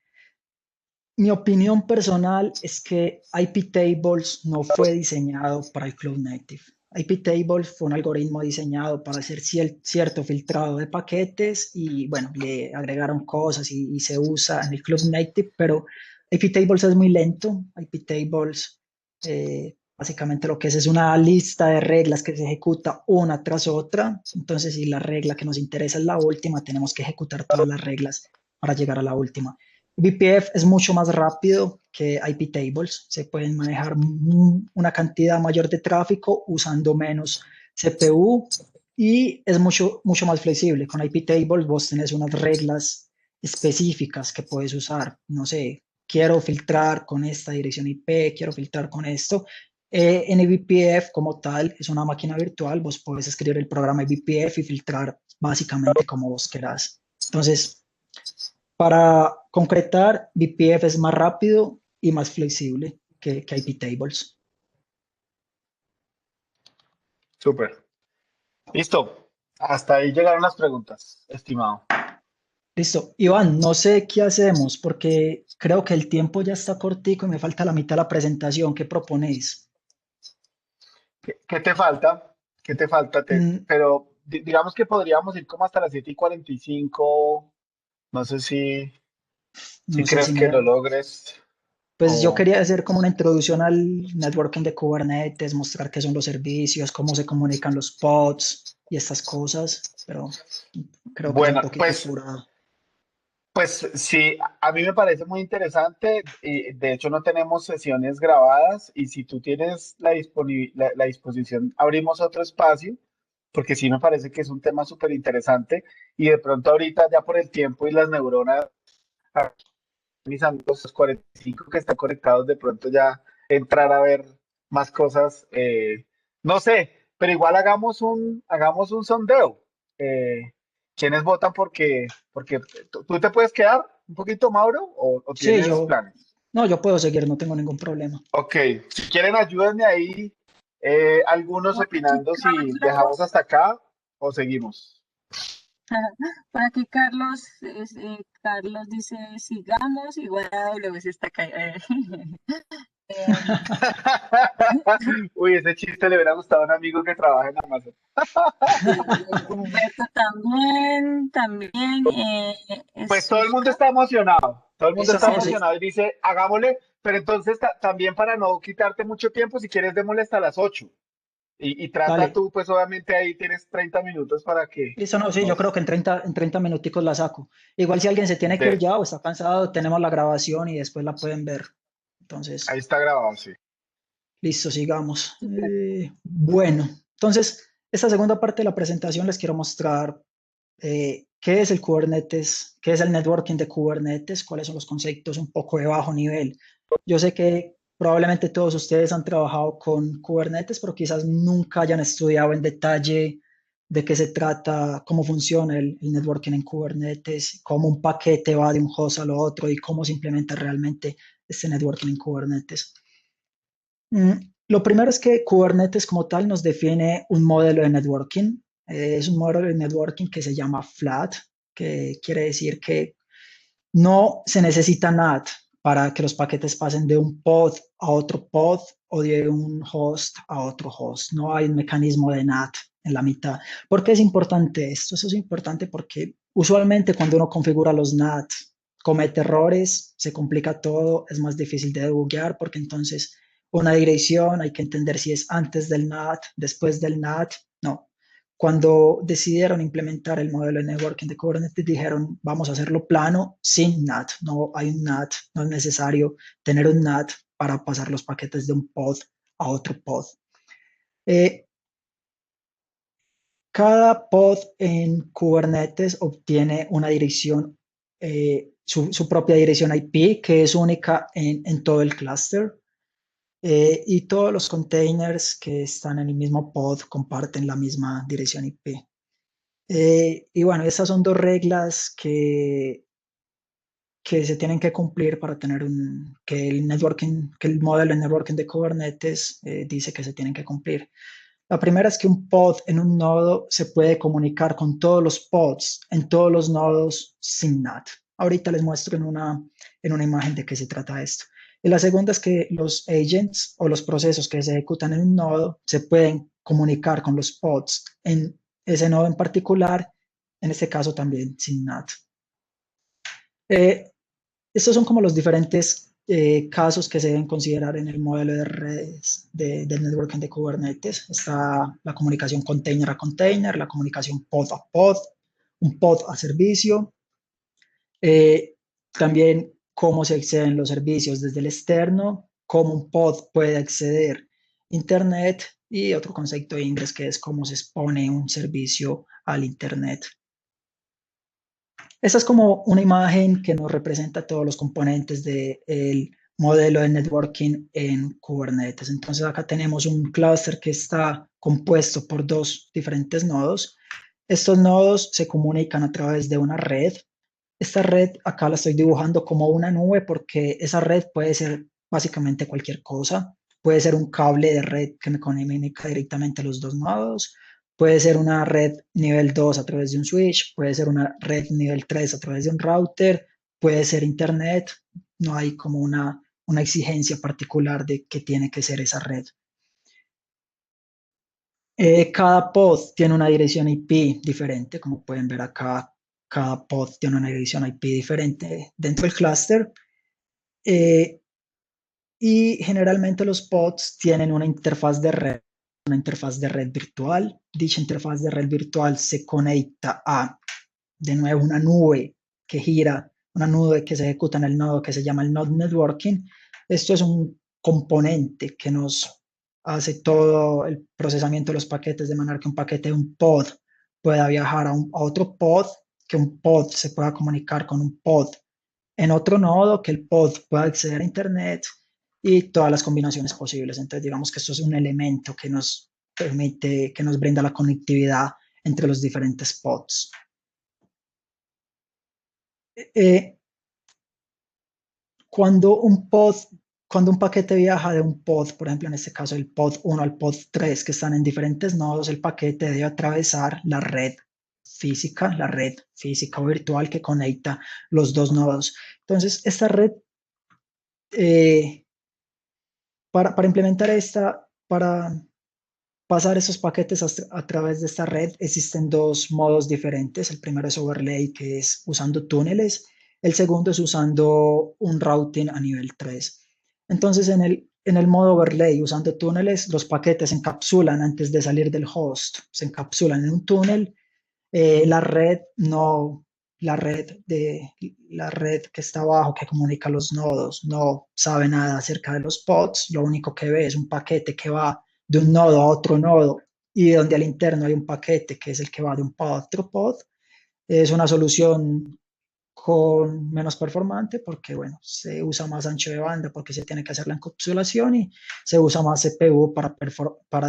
Mi opinión personal es que IP Tables no fue diseñado para el Cloud Native. IP Tables fue un algoritmo diseñado para hacer cierto filtrado de paquetes y bueno, le agregaron cosas y se usa en el Cloud Native, pero iptables es muy lento. Iptables, básicamente lo que es una lista de reglas que se ejecuta una tras otra. Entonces, si la regla que nos interesa es la última, tenemos que ejecutar todas las reglas para llegar a la última. BPF es mucho más rápido que iptables. Se pueden manejar una cantidad mayor de tráfico usando menos CPU y es mucho más flexible. Con iptables vos tenés unas reglas específicas que puedes usar. No sé, quiero filtrar con esta dirección IP, quiero filtrar con esto. En eBPF como tal es una máquina virtual, vos podés escribir el programa eBPF y filtrar básicamente como vos querás. Entonces, para concretar, BPF es más rápido y más flexible que iptables. Súper. Listo. Hasta ahí llegaron las preguntas, estimado. Listo. Iván, no sé qué hacemos porque creo que el tiempo ya está cortico y me falta la mitad de la presentación. ¿Qué proponéis? ¿Qué te falta? ¿Qué te falta? Mm, Pero digamos que podríamos ir como hasta las 7:45. No sé si no sé crees si que me... lo logres. Pues yo O... quería hacer como una introducción al networking de Kubernetes, mostrar qué son los servicios, cómo se comunican los pods y estas cosas, pero creo que es un Bueno, poquito pues apurado. Pues sí, a mí me parece muy interesante. Y de hecho, no tenemos sesiones grabadas y si tú tienes la disposición, abrimos otro espacio, porque sí me parece que es un tema súper interesante. Y de pronto ahorita ya por el tiempo y las neuronas, a mis amigos los 45 que están conectados, de pronto ya entrar a ver más cosas. No sé, pero igual hagamos un sondeo. Eh, ¿Quiénes votan porque tú te puedes quedar un poquito, Mauro, o Sí, tienes planes? no, yo puedo seguir, no tengo ningún problema. Ok, si quieren ayúdenme ahí, algunos Por aquí, opinando si dejamos Carlos, hasta acá o seguimos. por aquí Carlos dice sigamos, igual a W se está cayendo. Uy, ese chiste le hubiera gustado a un amigo que trabaja en Amazon. Humberto también, Pues es todo el mundo Luca. está emocionado, todo el mundo Listo, está no, emocionado y dice, hagámosle, pero entonces también para no quitarte mucho tiempo, si quieres, démosle hasta las 8. Y trata dale. tú, pues obviamente ahí tienes 30 minutos para que Listo, no, sí, yo creo nos... que en treinta minuticos la saco. Igual si alguien se tiene que ir De, ya o está cansado, tenemos la grabación y después la pueden ver. ahí Entonces, está grabado, sí. listo, sigamos. Bueno, entonces, esta segunda parte de la presentación les quiero mostrar qué es el Kubernetes, qué es el networking de Kubernetes, cuáles son los conceptos un poco de bajo nivel. Yo sé que probablemente todos ustedes han trabajado con Kubernetes, pero quizás nunca hayan estudiado en detalle de qué se trata, cómo funciona el networking en Kubernetes, cómo un paquete va de un host al otro y cómo se implementa realmente este networking en Kubernetes. Lo primero es que Kubernetes como tal nos define un modelo de networking. Es un modelo de networking que se llama flat, que quiere decir que no se necesita NAT para que los paquetes pasen de un pod a otro pod o de un host a otro host. No hay un mecanismo de NAT en la mitad. ¿Por qué es importante esto? Eso es importante porque usualmente cuando uno configura los NAT comete errores, se complica todo, es más difícil de debuguear porque entonces una dirección hay que entender si es antes del NAT, después del NAT. No, cuando decidieron implementar el modelo de networking de Kubernetes, dijeron, vamos a hacerlo plano, sin NAT. No hay un NAT, no es necesario tener un NAT para pasar los paquetes de un pod a otro pod. Eh, Cada pod en Kubernetes obtiene una dirección, su propia dirección IP, que es única en todo el clúster. Y todos los containers que están en el mismo pod comparten la misma dirección IP. Y bueno, esas son dos reglas que se tienen que cumplir para tener que el networking, que el modelo de networking de Kubernetes dice que se tienen que cumplir. La primera es que un pod en un nodo se puede comunicar con todos los pods en todos los nodos sin NAT. Ahorita les muestro en una imagen de qué se trata esto. Y la segunda es que los agents o los procesos que se ejecutan en un nodo se pueden comunicar con los pods en ese nodo en particular, en este caso también sin NAT. Estos son como los diferentes casos que se deben considerar en el modelo de redes del networking de Kubernetes. Está la comunicación container a container, la comunicación pod a pod, un pod a servicio. También cómo se acceden los servicios desde el externo, cómo un pod puede acceder a Internet y otro concepto de ingress que es cómo se expone un servicio al Internet. Esta es como una imagen que nos representa todos los componentes del modelo de networking en Kubernetes. Entonces acá tenemos un clúster que está compuesto por dos diferentes nodos. Estos nodos se comunican a través de una red. Esta red acá la estoy dibujando como una nube porque esa red puede ser básicamente cualquier cosa. Puede ser un cable de red que me comunica directamente a los dos nodos. Puede ser una red nivel 2 a través de un switch. Puede ser una red nivel 3 a través de un router. Puede ser internet. No hay como una exigencia particular de qué tiene que ser esa red. Cada pod tiene una dirección IP diferente, como pueden ver acá. Cada pod tiene una dirección IP diferente dentro del clúster. Y generalmente los pods tienen una interfaz de red virtual. Dicha interfaz de red virtual se conecta a, de nuevo, una nube que gira, una nube que se ejecuta en el nodo que se llama el node networking. Esto es un componente que nos hace todo el procesamiento de los paquetes de manera que un paquete de un pod pueda viajar a otro pod, que un pod se pueda comunicar con un pod en otro nodo, que el pod pueda acceder a Internet y todas las combinaciones posibles. Entonces, digamos que esto es un elemento que nos permite, que nos brinda la conectividad entre los diferentes pods. Cuando un paquete viaja de un pod, por ejemplo, en este caso el pod 1 al pod 3, que están en diferentes nodos, el paquete debe atravesar la red física o virtual que conecta los dos nodos. Entonces, esta red, para implementar para pasar esos paquetes a través de esta red, existen dos modos diferentes. El primero es overlay, que es usando túneles. El segundo es usando un routing a nivel 3. Entonces, en el modo overlay, usando túneles, los paquetes se encapsulan antes de salir del host. Se encapsulan en un túnel. La red que está abajo, que comunica los nodos, no sabe nada acerca de los pods. Lo único que ve es un paquete que va de un nodo a otro nodo y donde al interno hay un paquete que es el que va de un pod a otro pod. Es una solución con menos performante porque, bueno, se usa más ancho de banda porque se tiene que hacer la encapsulación y se usa más CPU para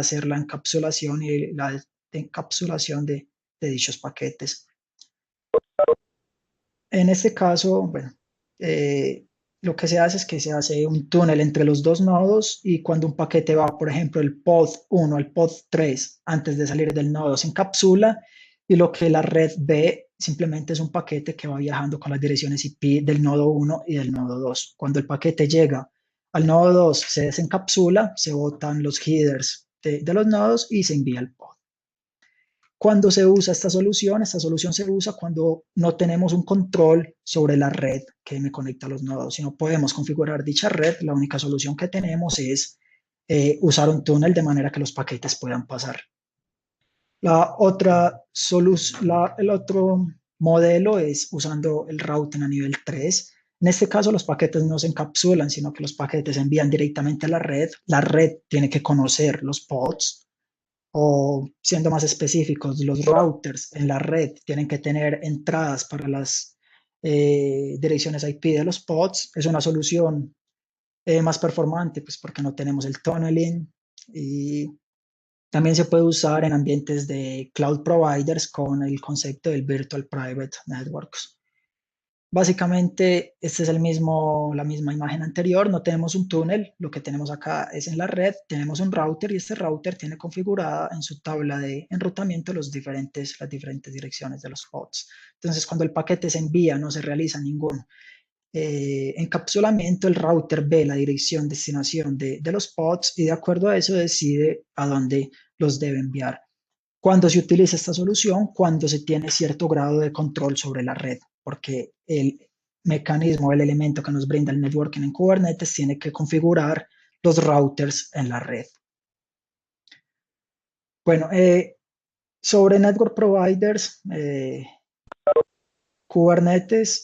hacer la encapsulación y la encapsulación de dichos paquetes. En este caso, bueno, lo que se hace es que se hace un túnel entre los dos nodos y cuando un paquete va, por ejemplo, el pod 1 al pod 3, antes de salir del nodo, se encapsula y lo que la red ve simplemente es un paquete que va viajando con las direcciones IP del nodo 1 y del nodo 2. Cuando el paquete llega al nodo 2, se desencapsula, se botan los headers de los nodos y se envía al pod. Cuando se usa esta solución se usa cuando no tenemos un control sobre la red que me conecta a los nodos. Si no podemos configurar dicha red, la única solución que tenemos es usar un túnel de manera que los paquetes puedan pasar. El otro modelo es usando el routing a nivel 3. En este caso, los paquetes no se encapsulan, sino que los paquetes se envían directamente a la red. La red tiene que conocer los pods, o siendo más específicos, los routers en la red tienen que tener entradas para las direcciones IP de los pods. Es una solución más performante, pues porque no tenemos el tunneling, y también se puede usar en ambientes de cloud providers con el concepto del Virtual Private Networks. Básicamente, este es la misma imagen anterior. No tenemos un túnel, lo que tenemos acá es en la red, tenemos un router y este router tiene configurada en su tabla de enrutamiento las diferentes direcciones de los pods. Entonces, cuando el paquete se envía, no se realiza ningún encapsulamiento, el router ve la dirección destinación de los pods y de acuerdo a eso decide a dónde los debe enviar. ¿Cuándo se utiliza esta solución? Cuando se tiene cierto grado de control sobre la red, porque mecanismo, el elemento que nos brinda el networking en Kubernetes, tiene que configurar los routers en la red. Bueno, sobre network providers, Kubernetes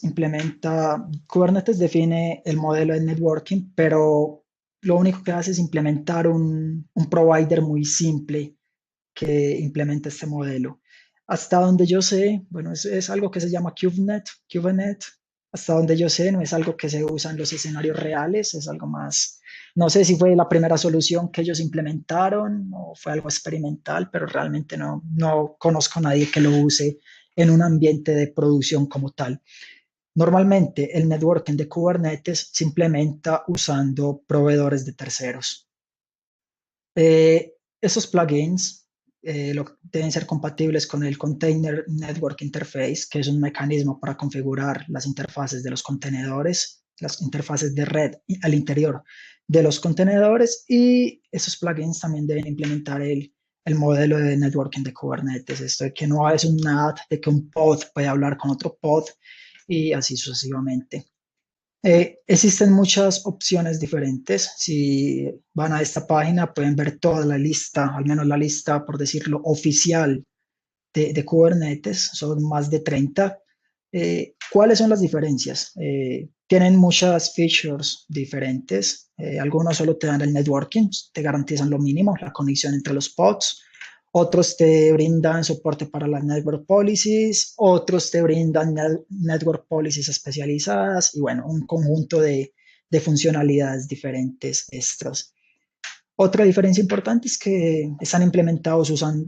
define el modelo de networking, pero lo único que hace es implementar un provider muy simple que implementa este modelo. Hasta donde yo sé, bueno, es algo que se llama Kubernetes. Hasta donde yo sé, no es algo que se usa en los escenarios reales, es algo más, no sé si fue la primera solución que ellos implementaron o fue algo experimental, pero realmente no conozco a nadie que lo use en un ambiente de producción como tal. Normalmente el networking de Kubernetes se implementa usando proveedores de terceros. Esos plugins deben ser compatibles con el Container Network Interface, que es un mecanismo para configurar las interfaces de los contenedores, las interfaces de red al interior de los contenedores, y esos plugins también deben implementar el modelo de networking de Kubernetes. Esto de que no es un NAT, de que un pod puede hablar con otro pod y así sucesivamente. Existen muchas opciones diferentes. Si van a esta página pueden ver toda la lista, al menos la lista, por decirlo, oficial de Kubernetes. Son más de 30. ¿Cuáles son las diferencias? Tienen muchas features diferentes. Algunos solo te dan el networking, te garantizan lo mínimo, la conexión entre los pods. Otros te brindan soporte para las network policies, otros te brindan network policies especializadas y bueno, un conjunto de funcionalidades diferentes extras. Otra diferencia importante es que son implementados usando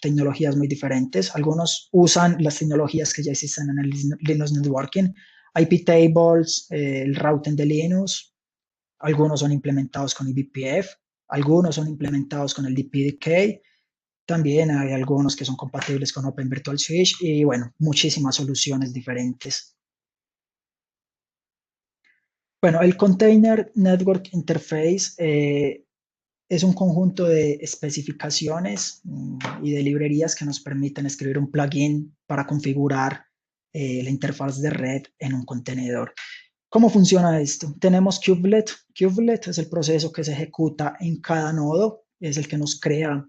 tecnologías muy diferentes. Algunos usan las tecnologías que ya existen en el Linux Networking, IP tables, el routing de Linux. Algunos son implementados con eBPF, algunos son implementados con el DPDK. También hay algunos que son compatibles con Open Virtual Switch y bueno, muchísimas soluciones diferentes. Bueno, el Container Network Interface es un conjunto de especificaciones y de librerías que nos permiten escribir un plugin para configurar la interfaz de red en un contenedor. ¿Cómo funciona esto? Tenemos Kubelet. Kubelet es el proceso que se ejecuta en cada nodo, es el que nos crea.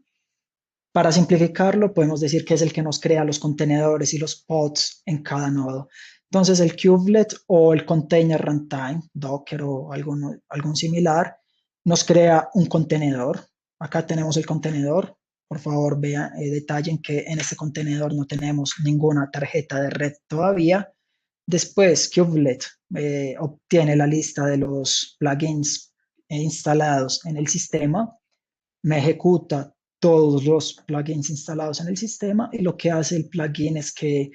Para simplificarlo, podemos decir que es el que nos crea los contenedores y los pods en cada nodo. Entonces, el kubelet o el container runtime, Docker o algún similar, nos crea un contenedor. Acá tenemos el contenedor. Por favor, vean, detallen que en este contenedor no tenemos ninguna tarjeta de red todavía. Después, kubelet obtiene la lista de los plugins instalados en el sistema, me ejecuta todos los plugins instalados en el sistema y lo que hace el plugin es que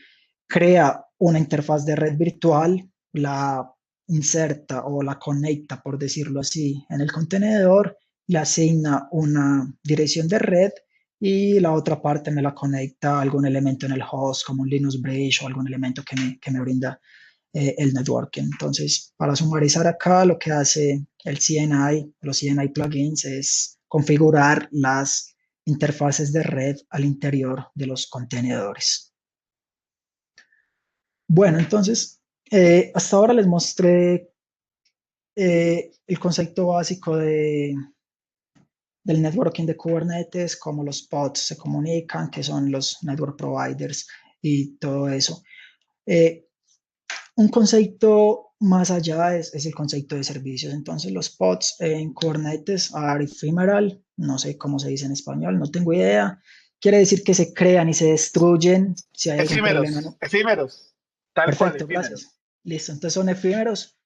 crea una interfaz de red virtual, la inserta o la conecta, por decirlo así, en el contenedor, le asigna una dirección de red y la otra parte me la conecta a algún elemento en el host, como un Linux Bridge o algún elemento que me brinda el networking. Entonces, para sumarizar acá, lo que hace el CNI, los CNI plugins, es configurar las interfaces de red al interior de los contenedores. Bueno, entonces, hasta ahora les mostré el concepto básico del networking de Kubernetes, cómo los pods se comunican, que son los network providers y todo eso. Un concepto más allá es el concepto de servicios. Entonces, los pods en Kubernetes are ephemeral, no sé cómo se dice en español, no tengo idea. Quiere decir que se crean y se destruyen si hay algún problema, ¿no? Efímeros, tal cual, Perfecto, efímeros. gracias. Listo, entonces son efímeros.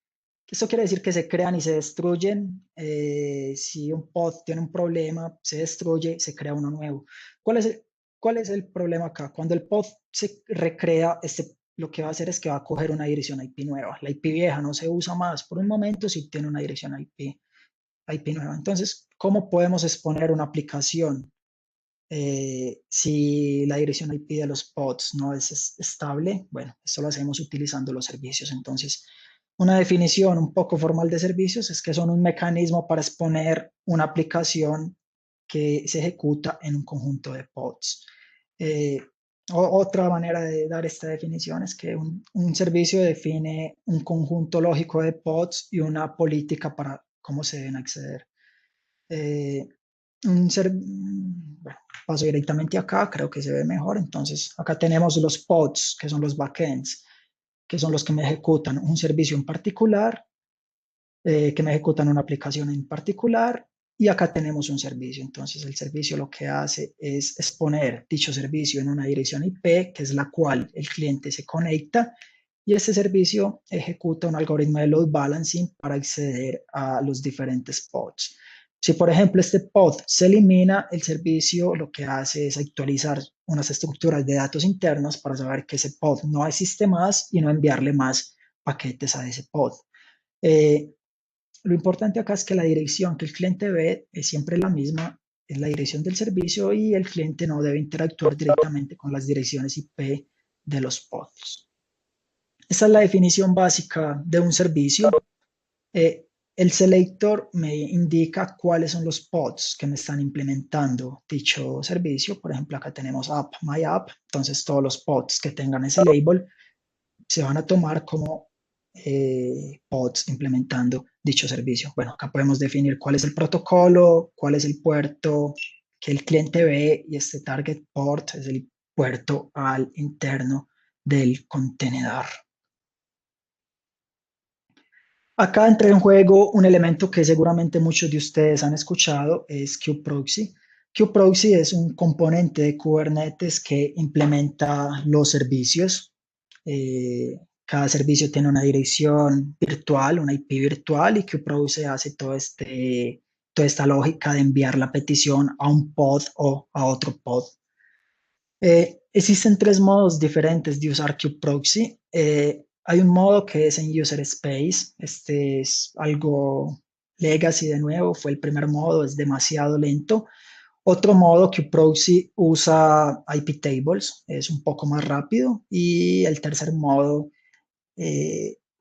Eso quiere decir que se crean y se destruyen. Si un pod tiene un problema, se destruye, se crea uno nuevo. ¿Cuál es el problema acá? Cuando el pod se recrea, lo que va a hacer es que va a coger una dirección IP nueva. La IP vieja no se usa más por un momento si tiene una dirección IP nueva. Entonces, ¿cómo podemos exponer una aplicación si la dirección IP de los pods no es estable? Bueno, esto lo hacemos utilizando los servicios. Entonces, una definición un poco formal de servicios es que son un mecanismo para exponer una aplicación que se ejecuta en un conjunto de pods. Otra manera de dar esta definición es que un servicio define un conjunto lógico de pods y una política para cómo se deben acceder. Bueno, paso directamente acá, creo que se ve mejor. Entonces, acá tenemos los pods, que son los backends, que son los que me ejecutan un servicio en particular, que me ejecutan una aplicación en particular, y acá tenemos un servicio. Entonces, el servicio lo que hace es exponer dicho servicio en una dirección IP, que es la cual el cliente se conecta, y este servicio ejecuta un algoritmo de load balancing para acceder a los diferentes pods. Si, por ejemplo, este pod se elimina, el servicio lo que hace es actualizar unas estructuras de datos internos para saber que ese pod no existe más y no enviarle más paquetes a ese pod. Lo importante acá es que la dirección que el cliente ve es siempre la misma, es la dirección del servicio, y el cliente no debe interactuar directamente con las direcciones IP de los pods. Esa es la definición básica de un servicio. El selector me indica cuáles son los pods que me están implementando dicho servicio. Por ejemplo, acá tenemos app, my app. Entonces, todos los pods que tengan ese label se van a tomar como pods implementando dicho servicio. Bueno, acá podemos definir cuál es el protocolo, cuál es el puerto que el cliente ve, y este target port es el puerto al interno del contenedor. Acá entra en juego un elemento que seguramente muchos de ustedes han escuchado, es kube-proxy. kube-proxy es un componente de Kubernetes que implementa los servicios. Cada servicio tiene una dirección virtual, una IP virtual, y kube-proxy hace toda esta lógica de enviar la petición a un pod o a otro pod. Existen tres modos diferentes de usar kube-proxy. Hay un modo que es en user space. Este es algo legacy de nuevo, fue el primer modo, es demasiado lento. Otro modo, kube-proxy, usa IP tables, es un poco más rápido. Y el tercer modo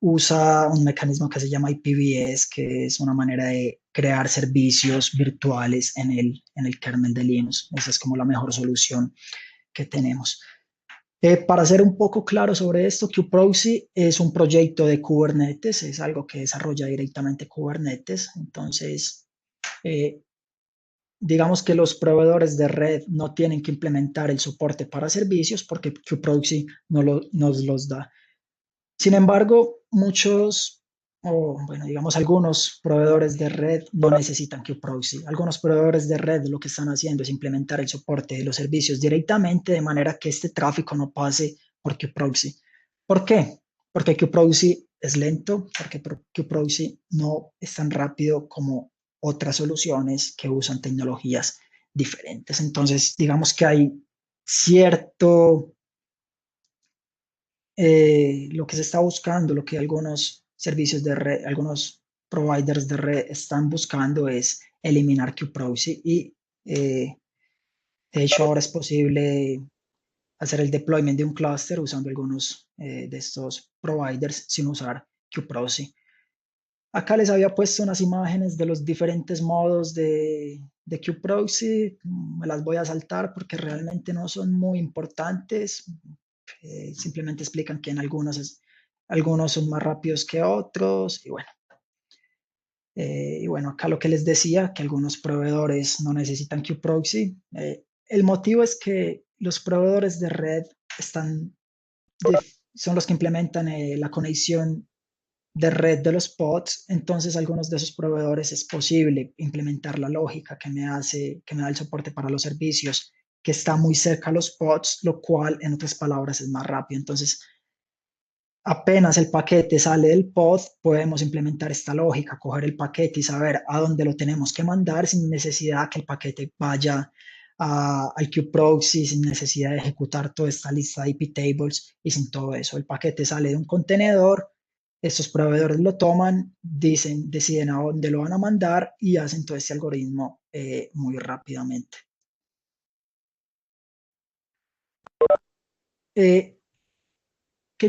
usa un mecanismo que se llama IPVS, que es una manera de crear servicios virtuales en el kernel de Linux. Esa es como la mejor solución que tenemos. Para ser un poco claro sobre esto, kube-proxy es un proyecto de Kubernetes, es algo que desarrolla directamente Kubernetes. Entonces, digamos que los proveedores de red no tienen que implementar el soporte para servicios porque kube-proxy nos los da. Sin embargo, digamos algunos proveedores de red no necesitan kube-proxy. Algunos proveedores de red lo que están haciendo es implementar el soporte de los servicios directamente, de manera que este tráfico no pase por kube-proxy. ¿Por qué? Porque kube-proxy es lento, porque kube-proxy no es tan rápido como otras soluciones que usan tecnologías diferentes. Entonces, digamos que hay cierto lo que se está buscando, lo que algunos servicios de red, algunos providers de red están buscando, es eliminar kube-proxy, y de hecho ahora es posible hacer el deployment de un clúster usando algunos de estos providers sin usar kube-proxy. Acá les había puesto unas imágenes de los diferentes modos de kube-proxy. Me las voy a saltar porque realmente no son muy importantes. Simplemente explican que en algunos son más rápidos que otros, y bueno, acá lo que les decía, que algunos proveedores no necesitan kube-proxy. El motivo es que los proveedores de red son los que implementan la conexión de red de los pods. Entonces, algunos de esos proveedores es posible implementar la lógica que me da el soporte para los servicios, que está muy cerca a los pods, lo cual, en otras palabras, es más rápido. Entonces, apenas el paquete sale del pod, podemos implementar esta lógica, coger el paquete y saber a dónde lo tenemos que mandar sin necesidad que el paquete vaya al kube-proxy, sin necesidad de ejecutar toda esta lista de IP tables y sin todo eso. El paquete sale de un contenedor, estos proveedores lo toman, deciden a dónde lo van a mandar y hacen todo este algoritmo muy rápidamente. ¿Qué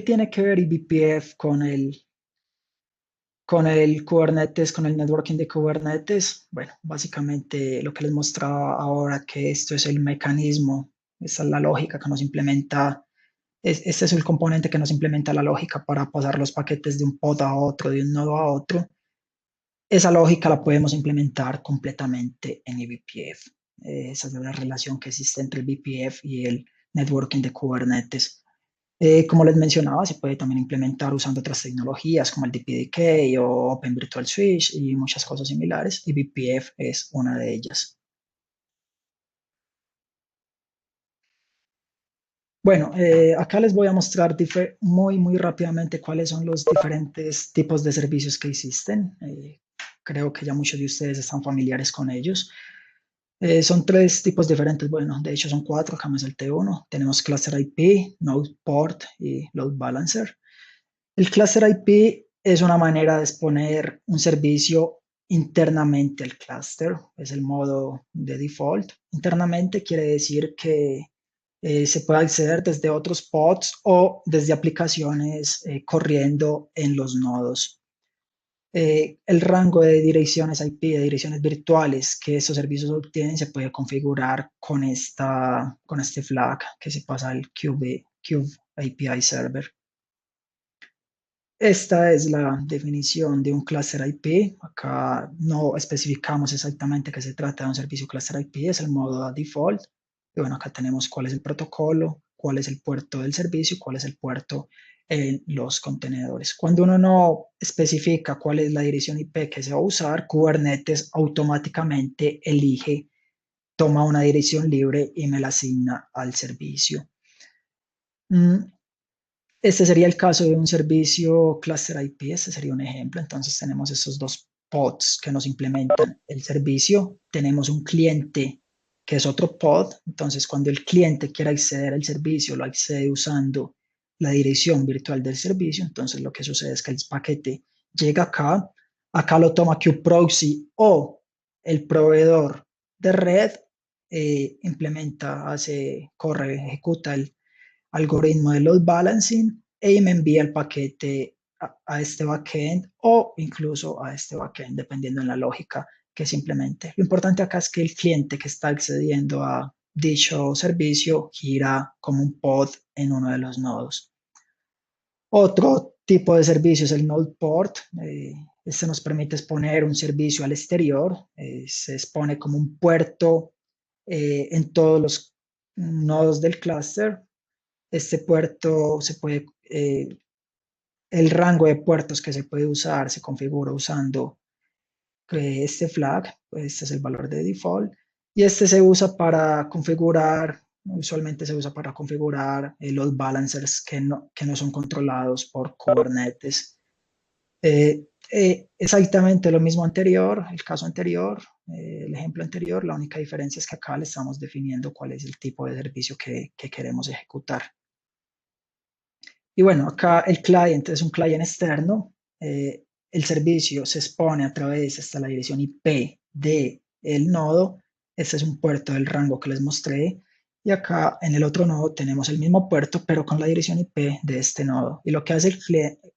tiene que ver eBPF con el Kubernetes, con el networking de Kubernetes? Bueno, básicamente lo que les mostraba ahora, que esto es el mecanismo Esa es la lógica que nos implementa, este es el componente que nos implementa la lógica para pasar los paquetes de un pod a otro, de un nodo a otro. Esa lógica la podemos implementar completamente en eBPF. Esa es la relación que existe entre el BPF y el networking de Kubernetes. Como les mencionaba, se puede también implementar usando otras tecnologías como el DPDK o Open Virtual Switch y muchas cosas similares, y BPF es una de ellas. Bueno, acá les voy a mostrar muy rápidamente cuáles son los diferentes tipos de servicios que existen. Creo que ya muchos de ustedes están familiares con ellos. Son tres tipos diferentes, bueno, de hecho son cuatro, acá me salté uno. Tenemos Cluster IP, Node Port y Load Balancer. El Cluster IP es una manera de exponer un servicio internamente al cluster, es el modo de default. Internamente quiere decir que se puede acceder desde otros pods o desde aplicaciones corriendo en los nodos. El rango de direcciones IP, de direcciones virtuales que estos servicios obtienen, se puede configurar con este flag que se pasa al Kube API Server. Esta es la definición de un cluster IP. Acá no especificamos exactamente que se trata de un servicio cluster IP, es el modo default. Y bueno, acá tenemos cuál es el protocolo, cuál es el puerto del servicio, cuál es el puerto en los contenedores. Cuando uno no especifica cuál es la dirección IP que se va a usar, Kubernetes automáticamente toma una dirección libre y me la asigna al servicio. Este sería el caso de un servicio cluster IP, este sería un ejemplo. Entonces tenemos esos dos pods que nos implementan el servicio. Tenemos un cliente que es otro pod. Entonces cuando el cliente quiera acceder al servicio, lo accede usando la dirección virtual del servicio. Entonces lo que sucede es que el paquete llega acá, acá lo toma kube-proxy o el proveedor de red, corre, ejecuta el algoritmo de load balancing y me envía el paquete a este backend o incluso a este backend, dependiendo de la lógica que simplemente. Lo importante acá es que el cliente que está accediendo a dicho servicio gira como un pod en uno de los nodos. Otro tipo de servicio es el Node Port. Este nos permite exponer un servicio al exterior. Se expone como un puerto en todos los nodos del clúster. Este puerto el rango de puertos que se puede usar se configura usando este flag, pues este es el valor de default, y este se usa para configurar, usualmente se usa para configurar los balancers que no son controlados por Kubernetes. Exactamente lo mismo anterior, el caso anterior, el ejemplo anterior, la única diferencia es que acá le estamos definiendo cuál es el tipo de servicio que queremos ejecutar. Y bueno, acá el client es un client externo. El servicio se expone a través hasta la dirección IP del nodo. Este es un puerto del rango que les mostré. Y acá en el otro nodo tenemos el mismo puerto, pero con la dirección IP de este nodo. Y lo que hace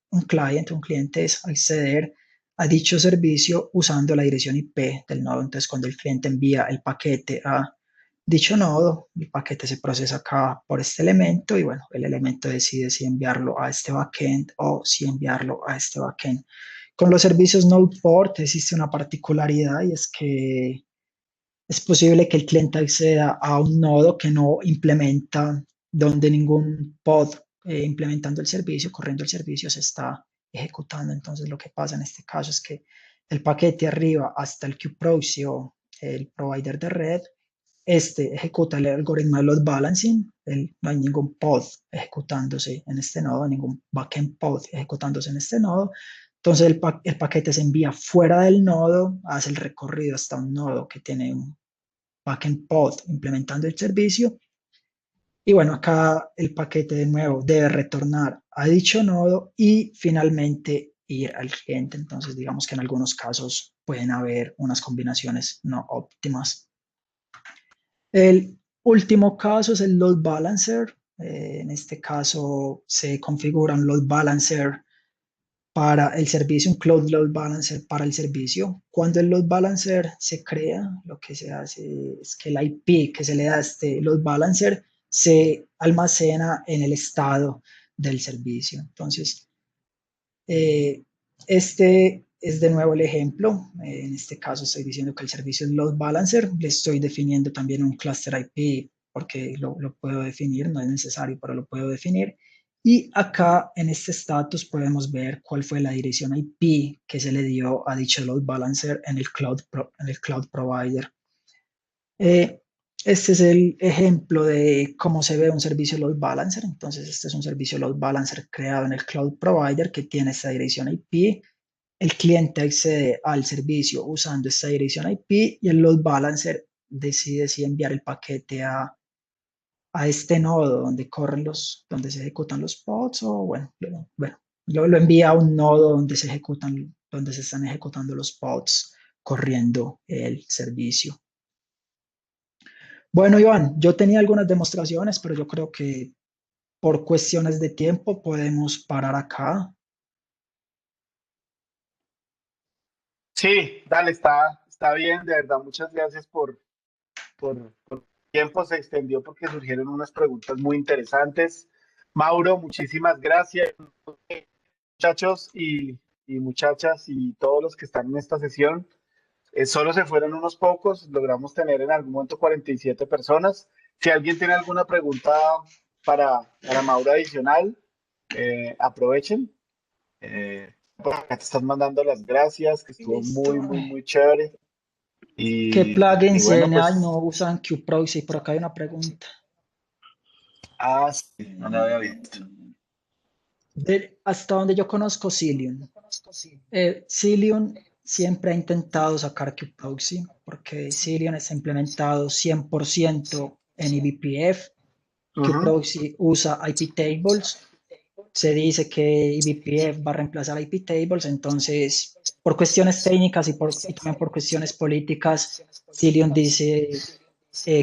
un cliente es acceder a dicho servicio usando la dirección IP del nodo. Entonces, cuando el cliente envía el paquete a dicho nodo, el paquete se procesa acá por este elemento y bueno, el elemento decide si enviarlo a este backend o si enviarlo a este backend. Con los servicios Node Port existe una particularidad y es que es posible que el cliente acceda a un nodo que no implementa, donde ningún pod implementando el servicio, corriendo el servicio, se está ejecutando. Entonces lo que pasa en este caso es que el paquete arriba hasta el kube-proxy o el provider de red, este ejecuta el algoritmo de load balancing, no hay ningún pod ejecutándose en este nodo, ningún backend pod ejecutándose en este nodo. Entonces el paquete se envía fuera del nodo, hace el recorrido hasta un nodo que tiene un backend pod implementando el servicio. Y bueno, acá el paquete de nuevo debe retornar a dicho nodo y finalmente ir al cliente. Entonces digamos que en algunos casos pueden haber unas combinaciones no óptimas. El último caso es el load balancer. En este caso se configura un load balancer para el servicio, un cloud load balancer para el servicio. Cuando el load balancer se crea, lo que se hace es que el IP que se le da a este load balancer se almacena en el estado del servicio. Entonces, este es de nuevo el ejemplo. En este caso estoy diciendo que el servicio es load balancer. Le estoy definiendo también un cluster IP porque lo puedo definir, no es necesario, pero lo puedo definir. Y acá en este status podemos ver cuál fue la dirección IP que se le dio a dicho load balancer en el cloud provider. Este es el ejemplo de cómo se ve un servicio load balancer. Entonces, este es un servicio load balancer creado en el cloud provider que tiene esta dirección IP. El cliente accede al servicio usando esta dirección IP y el load balancer decide si enviar el paquete a este nodo donde se ejecutan los pods o lo envía a un nodo donde se están ejecutando los pods corriendo el servicio. Bueno, Iván, yo tenía algunas demostraciones, pero yo creo que por cuestiones de tiempo podemos parar acá. Sí, dale, está bien, de verdad, muchas gracias por tiempo, se extendió porque surgieron unas preguntas muy interesantes. Mauro, muchísimas gracias, muchachos y muchachas y todos los que están en esta sesión. Solo se fueron unos pocos, logramos tener en algún momento 47 personas. Si alguien tiene alguna pregunta para Mauro adicional, aprovechen. Por acá te están mandando las gracias, que estuvo muy chévere. ¿Qué plugins bueno, CNI pues, no usan QProxy? Por acá hay una pregunta. Sí, no lo había visto. Hasta donde yo conozco Cilium. Cilium siempre ha intentado sacar QProxy porque Cilium está implementado 100% en eBPF. QProxy usa IP tables. Se dice que eBPF va a reemplazar IP tables, entonces por cuestiones técnicas y también por cuestiones políticas, Cilium dice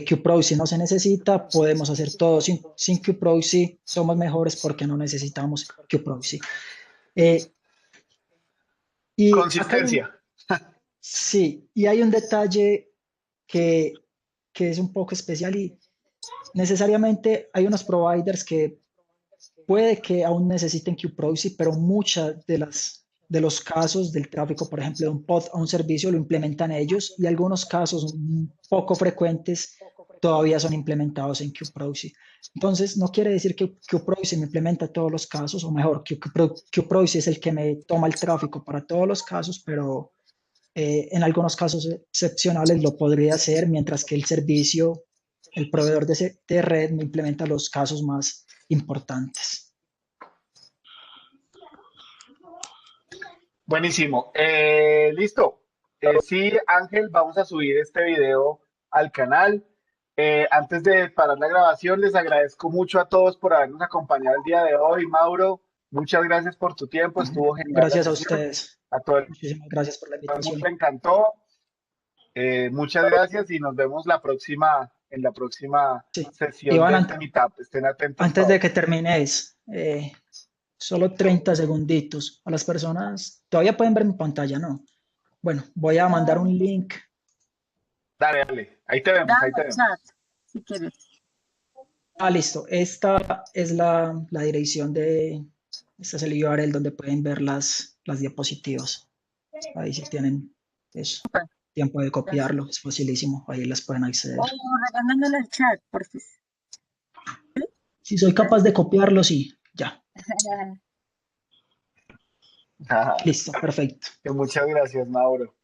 QProxy no se necesita, podemos hacer todo sin QProxy, somos mejores porque no necesitamos QProxy. Y Consistencia. Sí, y hay un detalle que es un poco especial y necesariamente hay unos providers que puede que aún necesiten QProxy, pero muchas de los casos del tráfico, por ejemplo, de un pod a un servicio lo implementan ellos y algunos casos poco frecuentes todavía son implementados en QProxy. Entonces, no quiere decir que QProxy me implementa todos los casos, o mejor, QProxy es el que me toma el tráfico para todos los casos, pero en algunos casos excepcionales lo podría hacer, mientras que el servicio, el proveedor de red me implementa los casos más importantes. Buenísimo. Listo. Sí, Ángel, vamos a subir este video al canal. Antes de parar la grabación, les agradezco mucho a todos por habernos acompañado el día de hoy. Mauro, muchas gracias por tu tiempo. Estuvo genial. Gracias a ustedes. A todos. Muchísimas gracias por la invitación. Me encantó. Muchas gracias y nos vemos en la próxima sesión Iván, de este meetup. Estén atentos. Antes de que terminéis, solo 30 segunditos. A las personas, todavía pueden ver mi pantalla, ¿no? Bueno, voy a mandar un link. Dale. Ahí te vemos. Chat, si quieres. Listo. Esta es la dirección este es el URL donde pueden ver las diapositivas. Ahí si tienen eso. Tiempo de copiarlo, es facilísimo. Ahí las pueden acceder. Regándole el chat, por favor. Si soy capaz de copiarlo, sí, ya. Listo, perfecto. Muchas gracias, Mauro.